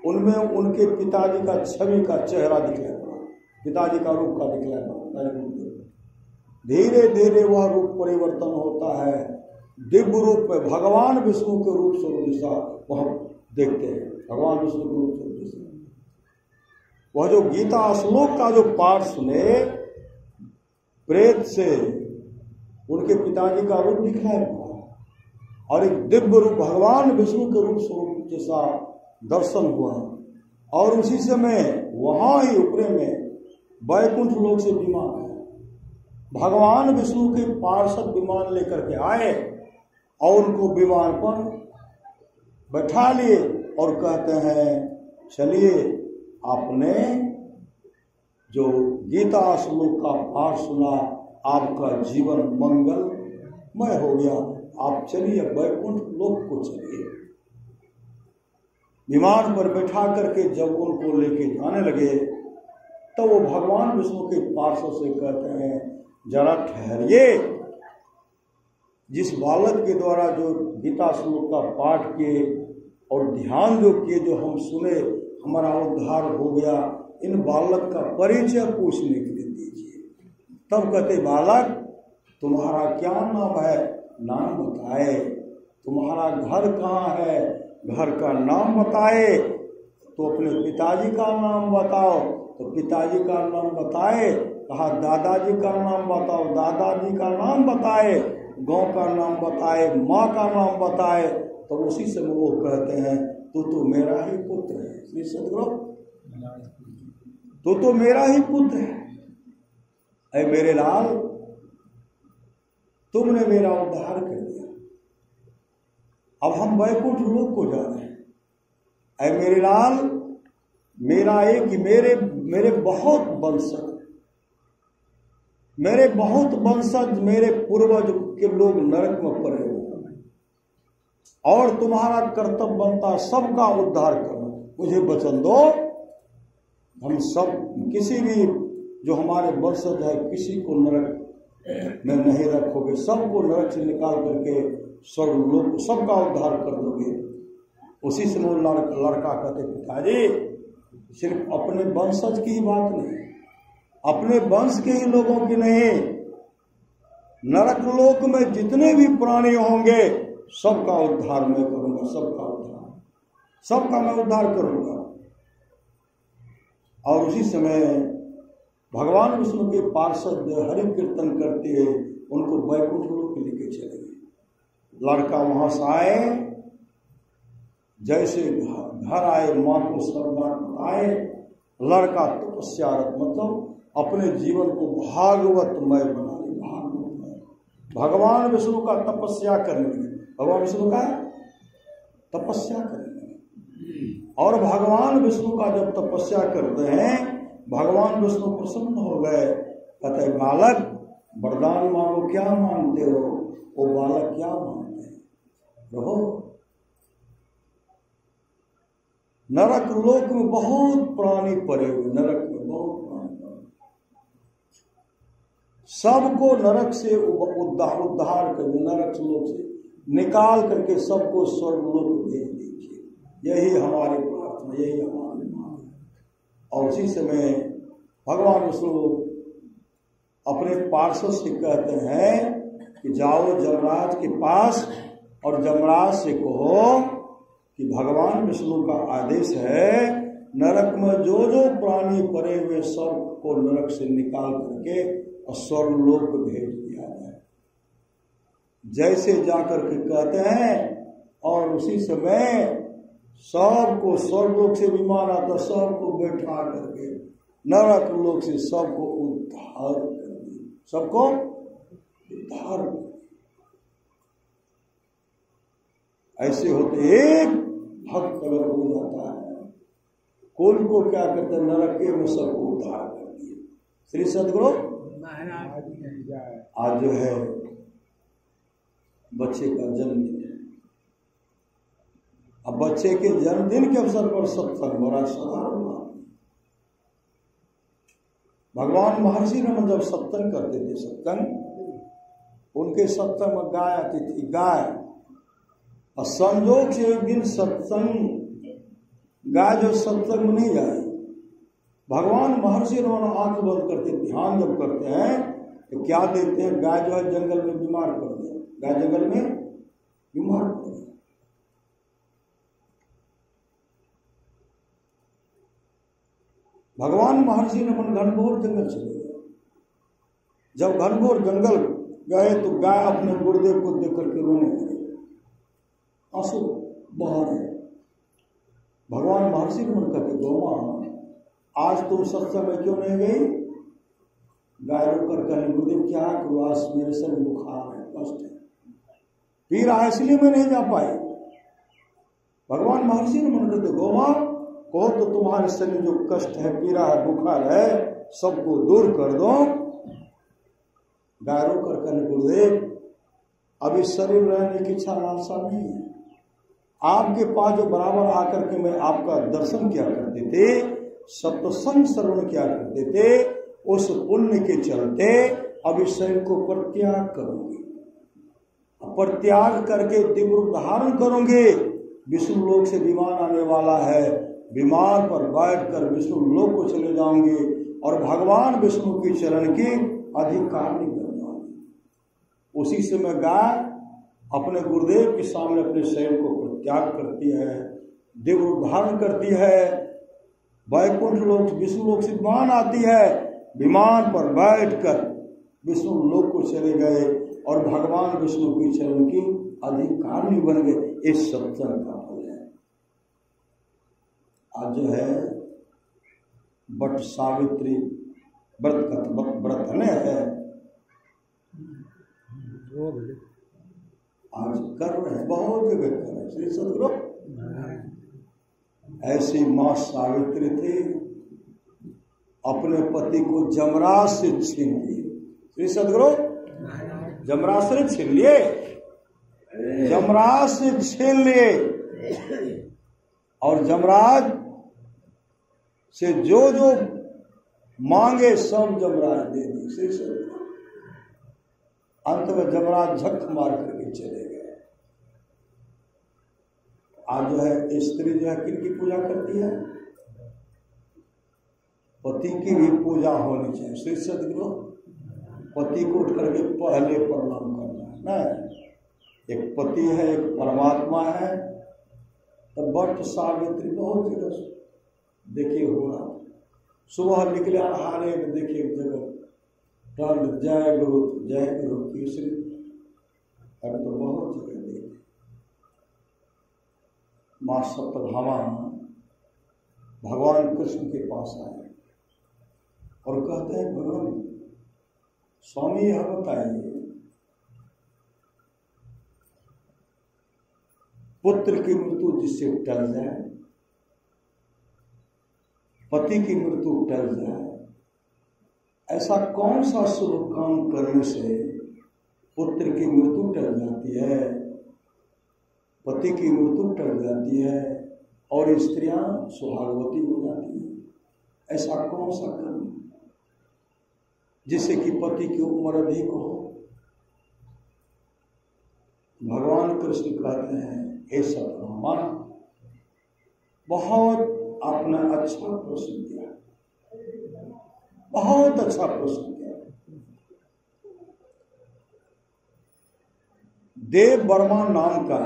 उनमें उनके पिताजी का छवि का चेहरा दिखलाया, पिताजी का रूप का दिखलाया। धीरे धीरे वह रूप परिवर्तन होता है, दिव्य रूप में भगवान विष्णु के रूप स्वरूप जैसा वह देखते हैं, भगवान विष्णु के रूप स्वरूप जैसा। वह जो गीता श्लोक का जो पाठ सुने, प्रेत से उनके पिताजी का रूप दिखाया और एक दिव्य रूप भगवान विष्णु के रूप स्वरूप जैसा दर्शन हुआ, और उसी समय वहां ही ऊपरे में वैकुंठ लोक से विमान है, भगवान विष्णु के पार्षद विमान लेकर के आए और उनको विमान पर बैठा लिए और कहते हैं चलिए, आपने जो गीता श्लोक का पाठ सुना, आपका जीवन मंगलमय हो गया, आप चलिए वैकुंठ लोक को चलिए। विमान पर बैठा करके जब उनको लेके जाने लगे, तो वो भगवान विष्णु के पार्षद से कहते हैं जरा ठहरिए, जिस बालक के द्वारा जो गीता श्लोक का पाठ किए और ध्यान जो किए, जो हम सुने, हमारा उद्धार हो गया, इन बालक का परिचय पूछने के लिए दीजिए। तब कहते बालक तुम्हारा क्या नाम है, नाम बताए, तुम्हारा घर कहाँ है, घर का नाम बताए, तो अपने पिताजी का नाम बताओ, तो पिताजी का नाम बताए, कहा दादाजी का नाम बताओ, दादाजी का नाम बताए, गांव का नाम बताए, माँ का नाम बताए, तो उसी से वो कहते हैं तू तो मेरा ही पुत्र है। श्री सदगुरु तो मेरा ही पुत्र है, ऐ मेरे लाल तुमने मेरा उद्धार कर दिया, अब हम वैकुंठ लोक को जा रहे हैं। ऐ मेरे लाल, मेरा एक मेरे बहुत वंशज, मेरे बहुत वंशज, मेरे पूर्वज के लोग नरक में पड़े हुए, और तुम्हारा कर्तव्य बनता सबका उद्धार करना। मुझे वचन दो, हम सब किसी भी जो हमारे वंशज है किसी को नरक में नहीं रखोगे, सबको नरक से निकाल करके स्वर्गलोक सबका उद्धार कर दोगे। उसी समय वो लड़का कहते, पिताजी सिर्फ अपने वंशज की ही बात नहीं, अपने वंश के ही लोगों की नहीं, नरक लोक में जितने भी प्राणी होंगे सबका उद्धार मैं करूंगा, सबका मैं उद्धार करूंगा। और उसी समय भगवान विष्णु के पार्षद हरि कीर्तन करते हुए उनको वैकुंठ लोक लेके चले गए। लड़का वहां से आए, जैसे घर आए मां को सर्वनाथ बताए, लड़का तपस्यारत, मतलब अपने जीवन को भागवतमय बना ले, भागवतमय। भगवान विष्णु का तपस्या करने लगे, भगवान विष्णु का तपस्या करने लगे। और भगवान विष्णु का जब तपस्या करते हैं, भगवान विष्णु प्रसन्न हो गए। कहते बालक वरदान मांगो, क्या मांगते हो? वो बालक क्या मांगते हैं? प्रभु नरक लोक में बहुत प्राणी पड़े हुए, नरक में बहुत प्राणी पड़े, सबको नरक से उद्धार कर, नरक लोक से निकाल करके सबको स्वर्ग लोक भेज दीजिए। यही हमारी प्रार्थना, यही हमारी मांग है। और उसी समय भगवान विष्णु अपने पार्षद से कहते हैं कि जाओ जमराज के पास और जमराज से कहो कि भगवान विष्णु का आदेश है, नरक में जो जो प्राणी पड़े हुए सब को नरक से निकाल करके और स्वर्ग लोक भेज दिया जाए। जैसे जाकर के कहते हैं, और उसी समय सबको स्वर्ग लोक से विमान आता, सबको बैठा करके नरक लोक से सबको उद्धार कर दिया, सबको उद्धार। ऐसे होते एक भक्त अगर हो जाता है, कुल को क्या करते हैं, नरक में सबको उद्धार कर दिए। श्री सदगुरु आज जो है बच्चे का जन्मदिन है। अब बच्चे के जन्मदिन के अवसर पर सत्संग बड़ा साधारण बात। भगवान महर्षि रमन जब सत्संग करते थे, सत्संग उनके सत्संग में गाय आती थी, गाय। और संजोग से एक दिन सत्संग गाय जो सत्संग में नहीं आई, भगवान महर्षि रमन आंख बंद करते ध्यान जब करते हैं तो क्या देखते हैं, गाय जो है जंगल में बीमार पड़ गया, गाय जंगल में बीमार पड़ गया। भगवान महर्षि रमन घनघोर जंगल चले गए। जब घनघोर जंगल गए तो गाय अपने गुरुदेव को देख करके रोने लगे, आंसू बहा रहे। भगवान महर्षि रमन कहते, गौमा आज तुम सत्संग में क्यों नहीं गई? गाय रोकर कहने, गुरुदेव क्या करूं, आज मेरे सर बुखार है, कष्ट है, पी रहा है, इसलिए मैं नहीं जा पाई। भगवान महर्षि रमन कहते, गौमा को तो तुम्हारे शरीर जो कष्ट है, पीड़ा है, बुखार है, सबको दूर कर दो। गाय रोकर कहने, गुरुदेव अभी शरीर रहने की इच्छा लालसा नहीं है, आपके पास जो बराबर आकर के मैं आपका दर्शन किया करते थे, सत्संग श्रवण किया करते थे, उस पुण्य के चलते अब इस शरीर को परित्याग करूंगी, परित्याग करके दिव्य रूप धारण करूंगी। विष्णु लोक से विमान आने वाला है, विमान पर बैठकर विष्णु लोक को चले जाऊंगी और भगवान विष्णु के चरण की अधिकारिणी बन जाऊंगी। उसी समय गाय अपने गुरुदेव के सामने अपने शरीर को परित्याग करती है, दिव्य रूप धारण करती है, वैकुंठ लोक विष्णु लोक से विमान आती है, विमान पर बैठकर विष्णु लोक को चले गए और भगवान विष्णु के चरण की अधिकारिणी बन गए। इस सत्संग का फल है। आज जो है बट सावित्री व्रत का व्रत है, आज कर रहे हैं, बहुत जगह कर रहे हैं। श्री सदगुरु ऐसी मां सावित्री थी, अपने पति को जमराज से छीन ली। श्री सदगुरु जमराज से छीन लिए, जमराज से छीन लिए और जमराज से जो जो मांगे सब जमराज दे दी। श्री सदगुरु अंत में जमराज झक मार करके चले गए। आज जो है स्त्री जो है किनकी पूजा करती है? पति की भी पूजा होनी चाहिए। श्री सदगुरु पति को उठ करके पहले प्रणाम करना है ना। एक पति है, एक परमात्मा है। तो वट सावित्री बहुत जगह देखिए हो रहा। सुबह निकले हारे में देखिए एक जगह टर्न जय गुरु केसरी, अरे तो बहुत जगह देखे। माँ सप्तभामा भगवान कृष्ण के पास आए और कहते हैं भगवान स्वामी यह बताइए पुत्र की मृत्यु जिससे टल जाए, पति की मृत्यु टल जाए, ऐसा कौन सा शुभ काम करने से पुत्र की मृत्यु टल जाती है, पति की मृत्यु टल जाती है और स्त्रियां सुहागवती हो जाती है? ऐसा कौन सा कर्म जिससे कि पति की उम्र अधिक हो? भगवान कृष्ण कहते हैं हे सत्यभामा, बहुत आपने अच्छा प्रश्न किया, बहुत अच्छा प्रश्न किया। देव वर्मा नाम का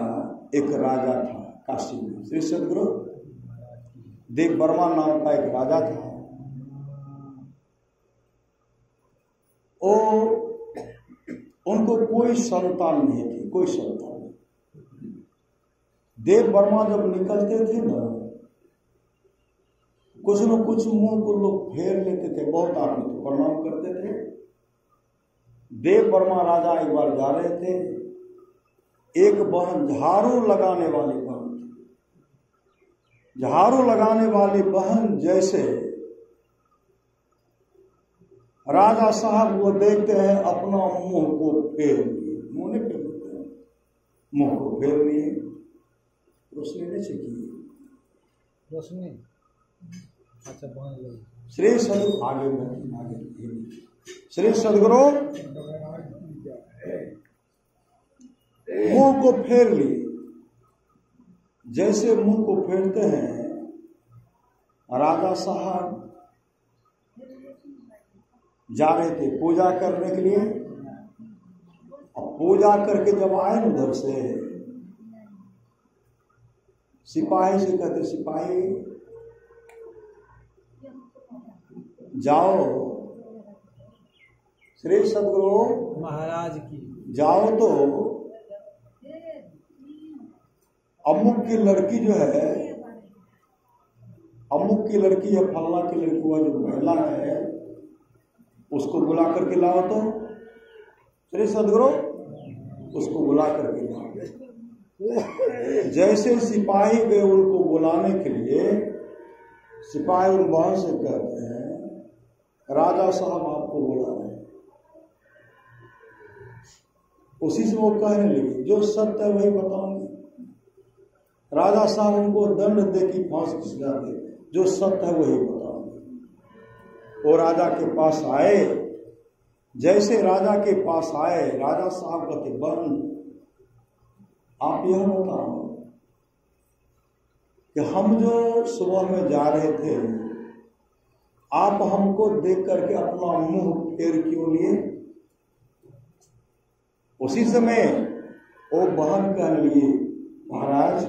एक राजा था काशी में। श्री सदगुरु देव वर्मा नाम का एक राजा था। ओ उनको कोई संतान नहीं थी, कोई संतान नहीं। देव वर्मा जब निकलते थे ना, कुछ न कुछ मुंह को लोग फेर लेते थे, बहुत आदमी तो प्रणाम करते थे। देव वर्मा राजा एक बार जा रहे थे, एक बहन झाड़ू लगाने वाली बहन थी। झाड़ू लगाने वाली बहन जैसे राजा साहब वो देखते हैं अपना मुंह को फेर लिए, मुंह नहीं फेरते हैं, मुंह को फेर लिए, रोशनी नहीं चाहिए, रोशनी अच्छा श्री सदगुरु आगे श्री सदगुरु मुंह को फेर लिए। जैसे मुंह को फेरते हैं, राजा साहब जा रहे थे पूजा करने के लिए। अब पूजा करके जब आए उधर से, सिपाही से कहते सिपाही जाओ, श्री सदगुरु महाराज की जाओ तो अमुक की लड़की जो है, अमुक की लड़की या फलना की लड़की हुआ जो महिला है उसको बुला करके लाओ। तो श्री सदगुरु उसको बुला करके लाओ। जैसे सिपाही गए उनको बुलाने के लिए, सिपाही उन बहन से कहते हैं राजा साहब आपको बुला रहे हैं। उसी से वो कहने लगे जो सत्य है वही बताऊंगी। राजा साहब उनको दंड दे की फांसी खिंचा दे, जो सत्य है वही बताऊंगी। वो राजा के पास आए। जैसे राजा के पास आए, राजा साहब कहते बहन आप यह बताओ कि हम जो सुबह में जा रहे थे, आप हमको देख करके अपना मुंह फेर क्यों लिए? उसी समय वो बहन कहने लगी महाराज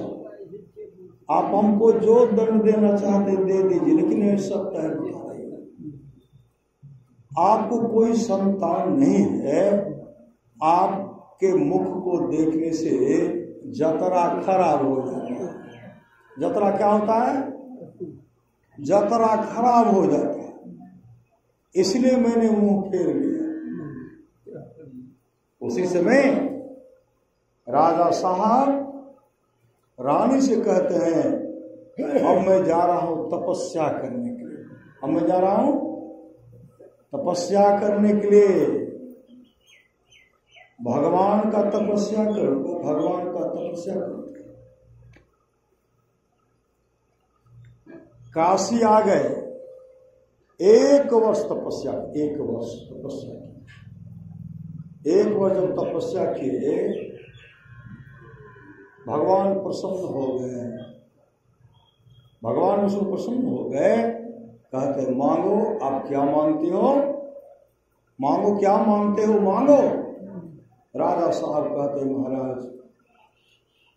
आप हमको जो दंड देना चाहते दे दीजिए, लेकिन ये सत्य है बता रही है, आपको कोई संतान नहीं है, आपके मुख को देखने से जतरा खराब हो जाता है। जतरा क्या होता है? जतरा खराब हो जाता है, इसलिए मैंने मुंह फेर लिया। उसी समय राजा साहब रानी से कहते हैं अब मैं जा रहा हूं तपस्या करने के लिए, अब मैं जा रहा हूं तपस्या करने के लिए। भगवान का तपस्या करो, भगवान का तपस्या करो। काशी आ गए, 1 वर्ष तपस्या, 1 वर्ष तपस्या की। 1 वर्ष जब तपस्या किए, भगवान प्रसन्न हो गए। भगवान उसमें प्रसन्न हो गए, कहते मांगो, आप क्या मांगते हो, मांगो, क्या मांगते हो, मांगो। राजा साहब कहते महाराज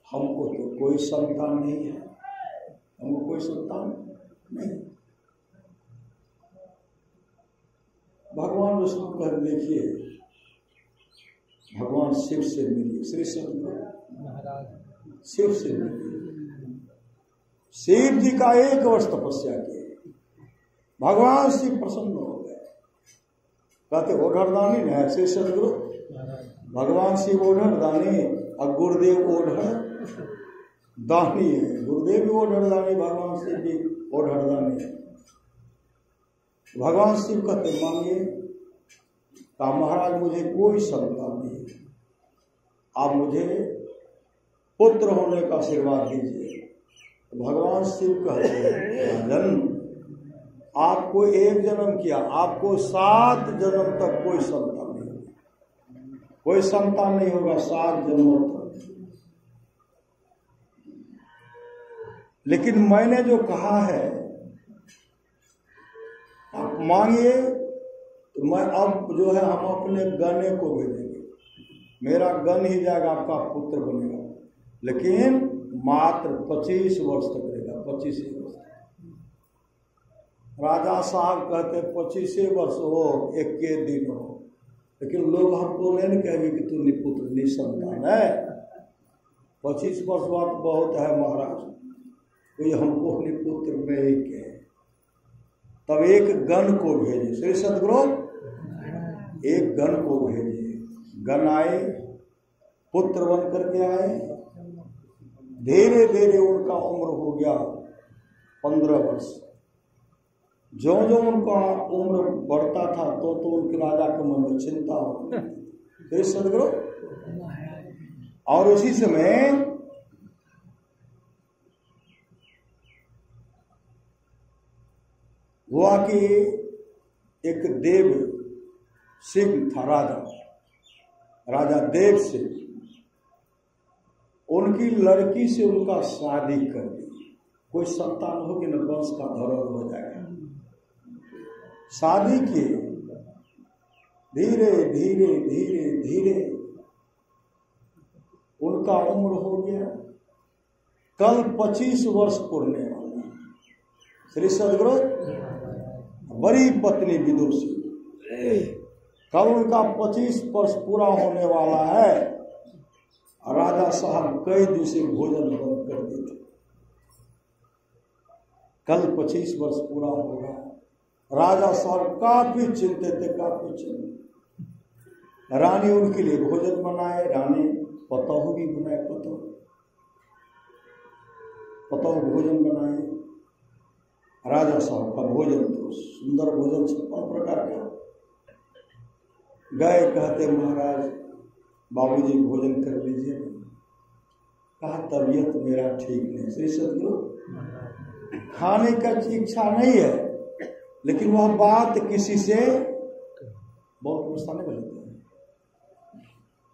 हमको तो कोई संतान नहीं है, हमको कोई संतान नहीं। भगवान विष्णु कह देखिए, भगवान शिव से मिलिए, श्री शिव से मिलिए। शिव जी का 1 वर्ष तपस्या किए, भगवान शिव प्रसन्न हो गए। कहते ओढ़रदानी है श्री सदगुरु, भगवान शिव ओढ़रदानी और गुरुदेव ओढ़र दानी है। गुरुदेव भी ओढ़रदानी, भगवान शिव भी ओढ़रदानी है। भगवान शिव कहते मांगिए, कहा महाराज मुझे कोई संतान नहीं, आप मुझे पुत्र होने का आशीर्वाद दीजिए। तो भगवान शिव कहते राजन आपको 1 जन्म किया, आपको 7 जन्म तक कोई संतान नहीं होगा, कोई संतान नहीं होगा 7 जन्मों तक। लेकिन मैंने जो कहा है आप मांगिए, तो मैं अब जो है हम अपने गने को भेजेंगे, मेरा गण ही जाएगा, आपका पुत्र बनेगा। लेकिन मात्र 25 वर्ष तक रहेगा, 25 वर्ष। राजा साहब कहते 25 वर्ष हो, 1 दिन हो, लेकिन लोग हमको नहीं कहेंगे कि तू निपुत्र निसंतान है। 25 वर्ष बाद बहुत है महाराज, कोई हमको निपुत्र नहीं कहे। तब 1 गण को भेजे, श्री सदगुरु 1 गण को भेजे। गण आए, पुत्र बन करके आए। धीरे धीरे उनका उम्र हो गया 15 वर्ष। जो जो उनका उम्र बढ़ता था तो उनके राजा के मन में चिंता हो, श्री सदगुरु। और उसी समय हुआ कि एक देव सिंह था, राजा देव सिंह, उनकी लड़की से उनका शादी कर दी। कोई संतान होगी न, वंश का धरोहर हो जाएगा। शादी की, धीरे धीरे धीरे धीरे उनका उम्र हो गया। कल 25 वर्ष पूरने वाला, श्री सदगुरु। बड़ी पत्नी विदुषी, कल उनका 25 वर्ष पूरा होने वाला है। राजा साहब कई दिन से भोजन बंद कर देते। कल 25 वर्ष पूरा होगा। राजा साहब काफी चिंतित थे, काफी चिंतित। रानी उनके लिए भोजन बनाए, रानी पतोह भी बनाए, पतोह भोजन बनाए। राजा साहब का भोजन तो सुंदर भोजन 56 प्रकार का। गए, कहते महाराज बाबूजी भोजन कर लीजिए। कहा तबीयत मेरा ठीक नहीं, श्री सदगुरु। खाने का इच्छा नहीं है, लेकिन वह बात किसी से बहुत गुस्सा नहीं बोलते।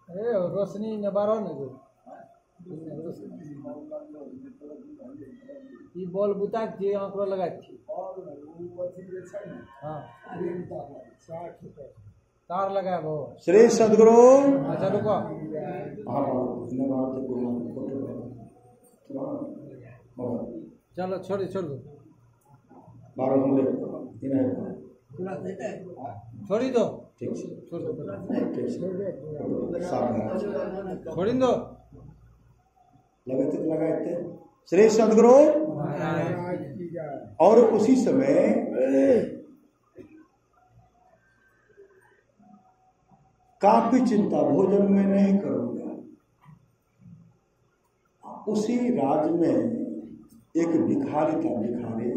अरे रोशनी नबारो न जो ई बॉल बुता के आंकड़ो लगा छी। हां तार लगा वो, श्री सदगुरु। अच्छा रुको, चलो छोड़ दो, छोड़ी दो, ठीक है, छोड़ दो, छोड़ी दो, लगाए थे श्री सदगुरु। और उसी समय काफी चिंता, भोजन में नहीं करूंगा। उसी राज्य में एक भिखारी था, भिखारी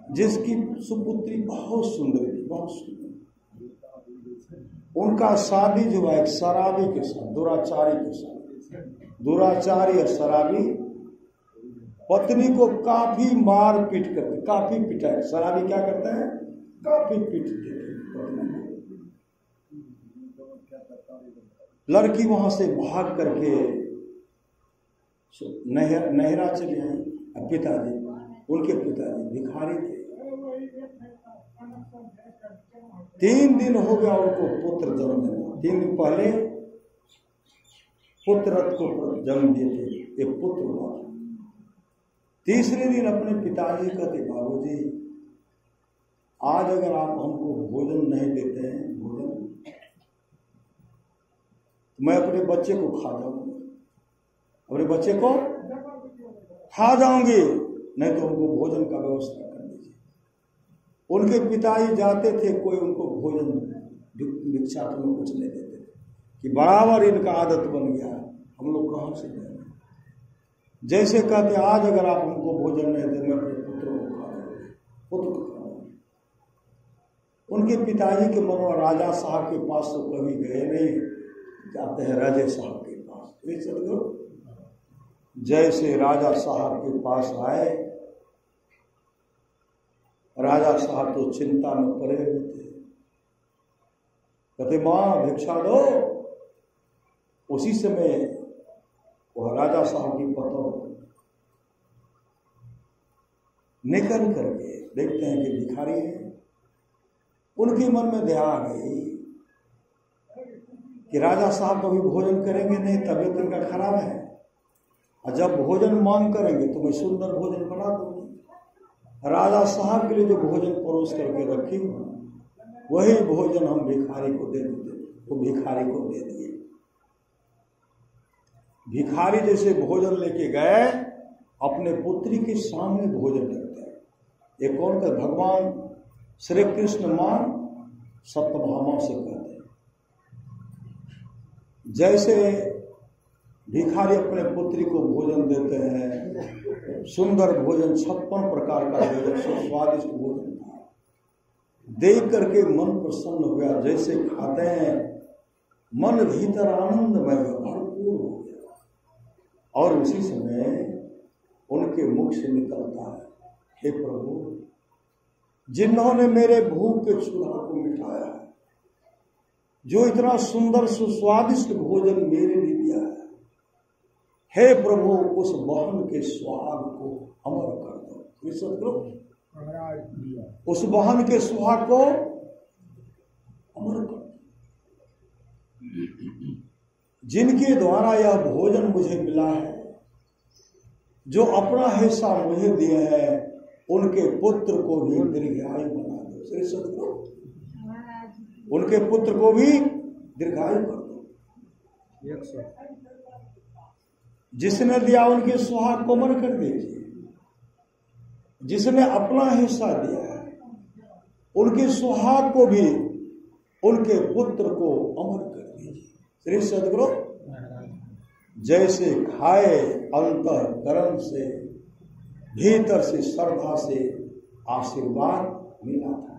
जिसकी सुपुत्री बहुत सुंदर थी, बहुत सुंदर। उनका शादी जो है एक शराबी के साथ, दुराचारी के साथ, दुराचारी और शराबी पत्नी को काफी मार पीट करते, काफी पिटाई। शराबी क्या करते हैं? काफी पीटते पत्नी को। लड़की वहां से भाग करके नहरा चली आई। पिताजी, उनके पिताजी भिखारी थे। 3 दिन हो गया उनको पुत्र जन्म देना। 3 दिन पहले पुत्र को जन्म दिए थे, एक पुत्र हुआ। तीसरे दिन अपने पिताजी कहते, बाबूजी आज अगर आप हमको भोजन नहीं देते हैं, मैं अपने बच्चे को खा जाऊंगी, अपने बच्चे को खा जाऊंगी, नहीं तो उनको भोजन का व्यवस्था कर दीजिए। उनके पिताजी जाते थे, कोई उनको भोजन भिक्षा तो कुछ नहीं देते थे कि बराबर इनका आदत बन गया, हम लोग कहाँ से देंगे। जैसे कहते आज अगर आप हमको भोजन नहीं दें, मैं अपने पुत्रों को खा जाऊंगी, पुत्र को खा जाऊंगी। उनके पिताजी के मन में राजा साहब के पास तो कभी गए नहीं, जाते हैं राजे साहब के पास। जैसे राजा साहब के पास आए, राजा साहब तो चिंता में पड़े हुए थे। कहते मां भिक्षा दो। उसी समय वह राजा साहब की पत्नी निकल करके देखते हैं कि भिखारी है। उनके मन में दया आ गई कि राजा साहब कभी भोजन करेंगे नहीं, तबीयत उनका खराब है, और जब भोजन मांग करेंगे तो मैं सुंदर भोजन बना दूंगी। राजा साहब के लिए जो भोजन परोस करके रखी वही भोजन हम भिखारी को दे देते। वो भिखारी को दे दिए। भिखारी जैसे भोजन लेके गए, अपने पुत्री के सामने भोजन करते हैं। ये कौन का? भगवान श्री कृष्ण मां सत्यभामा से कहते हैं। जैसे भिखारी अपने पुत्री को भोजन देते हैं, सुंदर भोजन, 56 प्रकार का भोजन, स्वादिष्ट भोजन था। देख करके मन प्रसन्न हो गया। जैसे खाते हैं मन भीतर आनंदमय भरपूर हो गया। और उसी समय उनके मुख से निकलता है, हे प्रभु, जिन्होंने मेरे भूख के चूल्हा को मिटाया है, जो इतना सुंदर सुस्वादिष्ट भोजन मेरे लिए दिया है, हे प्रभु उस बहन के सुहाग को अमर कर दो। सदगुरु उस बहन के सुहाग को अमर कर दो, जिनके द्वारा यह भोजन मुझे मिला है, जो अपना हिस्सा मुझे दिए है, उनके पुत्र को भी दीर्घायु बना दो। श्री सदगुरु उनके पुत्र को भी दीर्घायु कर दो। जिसने दिया उनके सुहाग को अमर कर दीजिए। जिसने अपना हिस्सा दिया है, उनके सुहाग को भी, उनके पुत्र को अमर कर दीजिए। श्री सदगुरु जैसे खाए अंतःकरण से, भीतर से, श्रद्धा से आशीर्वाद मिला था।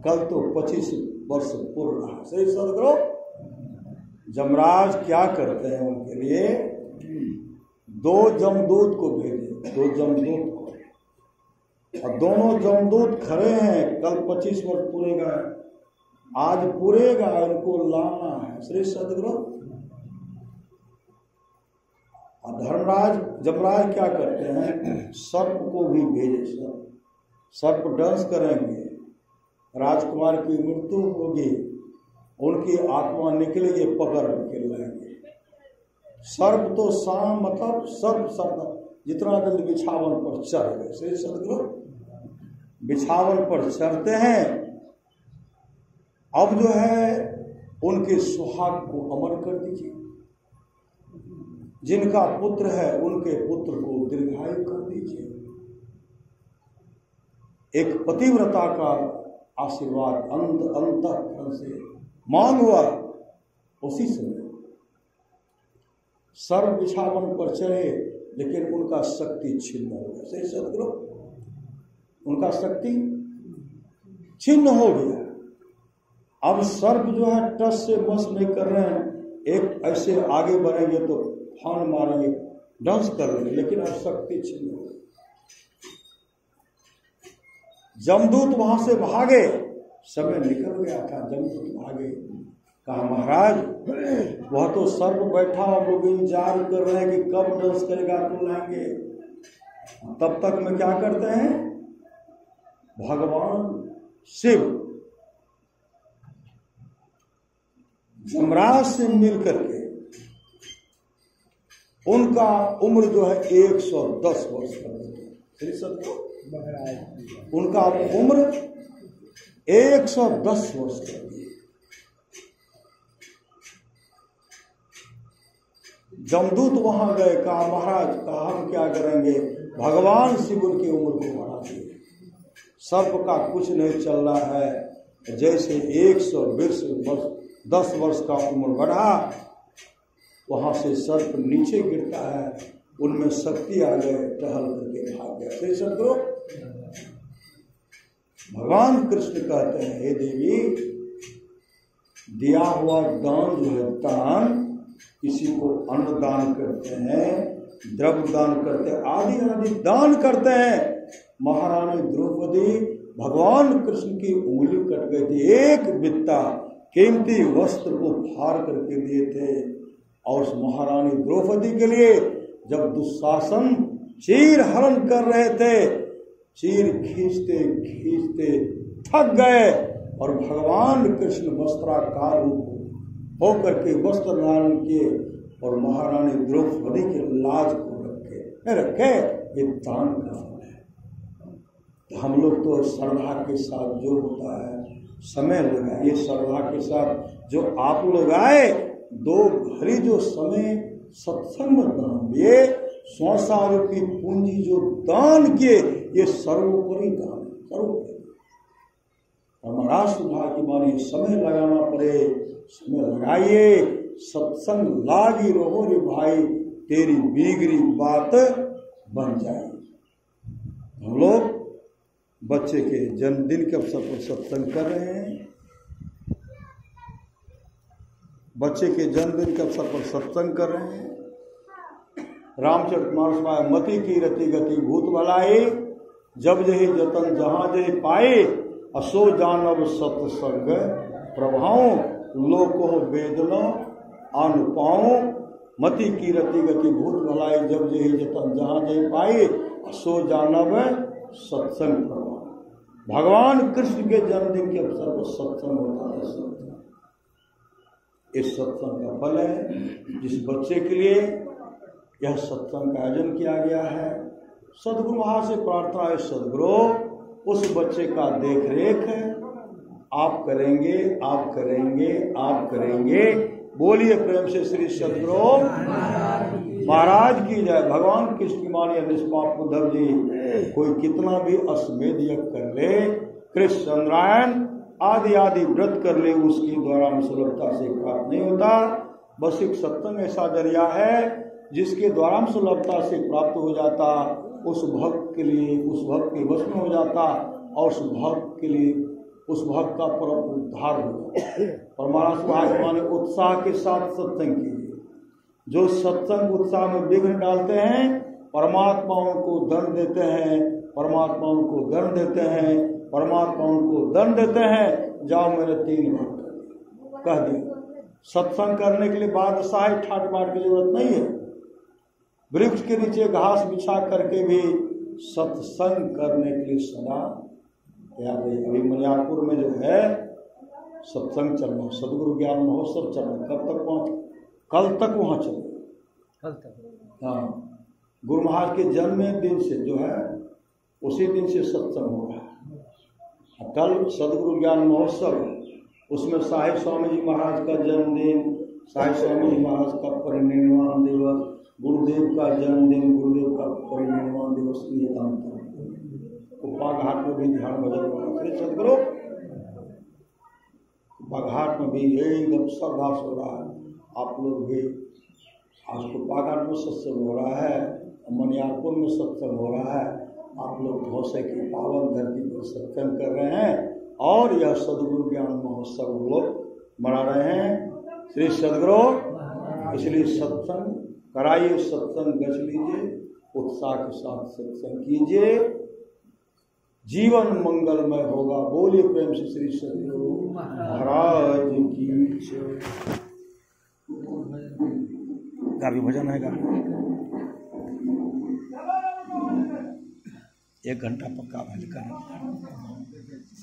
कल तो 25 वर्ष पूर्ण रहा। श्री सदगुरु जमराज क्या करते हैं उनके लिए? 2 जमदूत को भेजे, 2 जमदूत को, और दोनों जमदूत खड़े हैं। कल 25 वर्ष पूरेगा, आज पूरेगा, इनको लाना है। श्री सदगुरु और धर्मराज जमराज क्या करते हैं? सर्प को भी भेजे। सर्प डांस करेंगे, राजकुमार की मृत्यु होगी, उनकी आत्मा निकलेगी, पकड़ के लाएंगे। सर्प तो शाम मतलब सर्प जितना जल्दी बिछावन पर चढ़ गए। श्री सदगुरु बिछावन पर चढ़ते हैं। अब जो है उनके सुहाग को अमर कर दीजिए। जिनका पुत्र है उनके पुत्र को दीर्घायु कर दीजिए। एक पतिव्रता का आशीर्वाद अंतःकरण से मांग हुआ। उसी समय सर्व बिछावन पर चढ़े, लेकिन उनका शक्ति छिन्न हो गया। सही सदगुरु उनका शक्ति छिन्न हो गया। अब सर्प जो है टस से मस नहीं कर रहे हैं, एक ऐसे आगे बढ़ेंगे तो फान मारेंगे, डांस कर रहे हैं, लेकिन अब शक्ति छिन्न हो गई। जमदूत वहां से भागे, समय निकल गया था, जमदूत भागे, कहा महाराज वह तो सर्प बैठा, हम लोग इंतजार कर रहे हैं कि कब डांस करेगा तो लाएंगे। तब तक में क्या करते हैं, भगवान शिव जमराज से मिल करके, उनका उम्र जो है 110 वर्ष कर देते, उनका उम्र 110 वर्ष कर दिए। जमदूत वहां गए, कहा महाराज कहा हम क्या करेंगे, भगवान शिव उनकी उम्र को बढ़ा दिए। सर्प का कुछ नहीं चल रहा है, जैसे 110 वर्ष का उम्र बढ़ा, वहां से सर्प नीचे गिरता है, उनमें शक्ति आ गए, टहल करके भाग गए। फिर सदगुरु भगवान कृष्ण कहते हैं, हे देवी दिया हुआ दान जो है दान, किसी को अन्न दान करते हैं, द्रव्य दान करते हैं, आदि आदि दान करते हैं। महारानी द्रौपदी भगवान कृष्ण की उंगली कट गई थी, एक बित्ता कीमती वस्त्र को फाड़ करके दिए थे। और उस महारानी द्रौपदी के लिए जब दुशासन चीर हरण कर रहे थे, चीर खींचते खींचते थक गए और भगवान कृष्ण वस्त्राकार रूप होकर के वस्त्र धारण किए और महारानी द्रौपदी के लाज को रखे। ये दान का फल है। तो हम लोग तो श्रद्धा के साथ जो होता है समय लगाए, ये श्रद्धा के साथ जो आप लोग आए, 2 घड़ी जो समय सत्संग में दान दिए, 100 रूपी पूंजी जो दान किए, ये सर्वोपरि दान, सर्वोपरि। हमारा सुभाग्य मानी समय लगाना पड़े, समय लगाइए, सत्संग लागी रहो रे भाई, तेरी बिगड़ी बात बन जाए। हम लोग बच्चे के जन्मदिन के अवसर पर सत्संग कर रहे हैं, बच्चे के जन्मदिन के अवसर पर सत्संग कर रहे हैं। रामचरितमानस में मति की रति गति भूत भलाई, जब जही जतन जहां जही पाए, असो जानव सत्संग प्रभाव, लोको वेदना अनुपाओ, मति की रति गति भूत भलाई, जब जही जतन जहां जही पाए, असो जानव सत्संग प्रभाव। भगवान कृष्ण के जन्मदिन के अवसर पर सत्संग होता है। सत्संग, इस सत्संग का फल है जिस बच्चे के लिए यह सत्संग का आयोजन किया गया है। सदगुरु वहां से प्रार्थना है, सदगुरु उस बच्चे का देख रेख आप करेंगे, आप करेंगे, आप करेंगे। बोलिए प्रेम से श्री सदगुरु महाराज की जय। भगवान कृष्ण की मानिए निष्पाप उद्धव जी, कोई कितना भी अश्वमेध यज्ञ कर ले, कृष्ण चंद्रायण आदि आदि व्रत कर ले, उसके द्वारा में सुलभता से प्राप्त नहीं होता। बस एक सत्संग ऐसा जरिया है जिसके द्वारा सुलभता से प्राप्त हो जाता, उस भक्त के लिए, उस भक्त के वश में हो जाता, और उस भक्त के लिए, उस भक्त का परम उद्धार हो जाता। परमात्मा ने उत्साह के साथ सत्संग कीजिए। जो सत्संग उत्साह में विघ्न डालते हैं, परमात्मा उनको दंड देते हैं, परमात्मा उनको दंड देते हैं, परमात्मा उनको दंड देते हैं। जाओ मेरे 3 बार कह दिया। सत्संग करने के लिए बादशाह ठाट बाट की जरूरत नहीं है। वृक्ष के नीचे घास बिछा करके भी सत्संग करने के लिए सदा याद है। अभी मनियारपुर में जो है सत्संग चल रहा, सदगुरु ज्ञान महोत्सव चल रहा। कब तक पहुंच? कल तक वहां चल रहा। हाँ, गुरु महाराज के जन्म दिन से जो है उसी दिन से सत्संग हो रहा है। कल सदगुरु ज्ञान महोत्सव, उसमें साहिब स्वामी जी महाराज का जन्मदिन, साहिब स्वामी जी महाराज का परिनिर्वाण दिवस, गुरुदेव का जन्मदिन, गुरुदेव का परिनिर्वाण दिवस की कुप्पा घाट में भी ध्यान भजन होगा। सदगुरु कुप्पा घाट में भी एकदम श्रद्धा से हो रहा है। आप लोग भी आज कुप्पा घाट में सत्संग हो रहा है, मनियारपुर में सत्संग हो रहा है। आप लोग धौसे की पावन धरती पर सत्संग कर रहे हैं। और यह सदगुरु ज्ञान महोत्सव हम लोग मना रहे हैं। श्री सदगुरु इसलिए सत्संग कराइए, सत्संग गच लीजिए, उत्साह के साथ सत्संग कीजिए, जीवन मंगलमय होगा। बोलिए प्रेम से श्री सदगुरु महाराज की जय। गावी भजन है, गावी 1 घंटा पक्का भजन करें।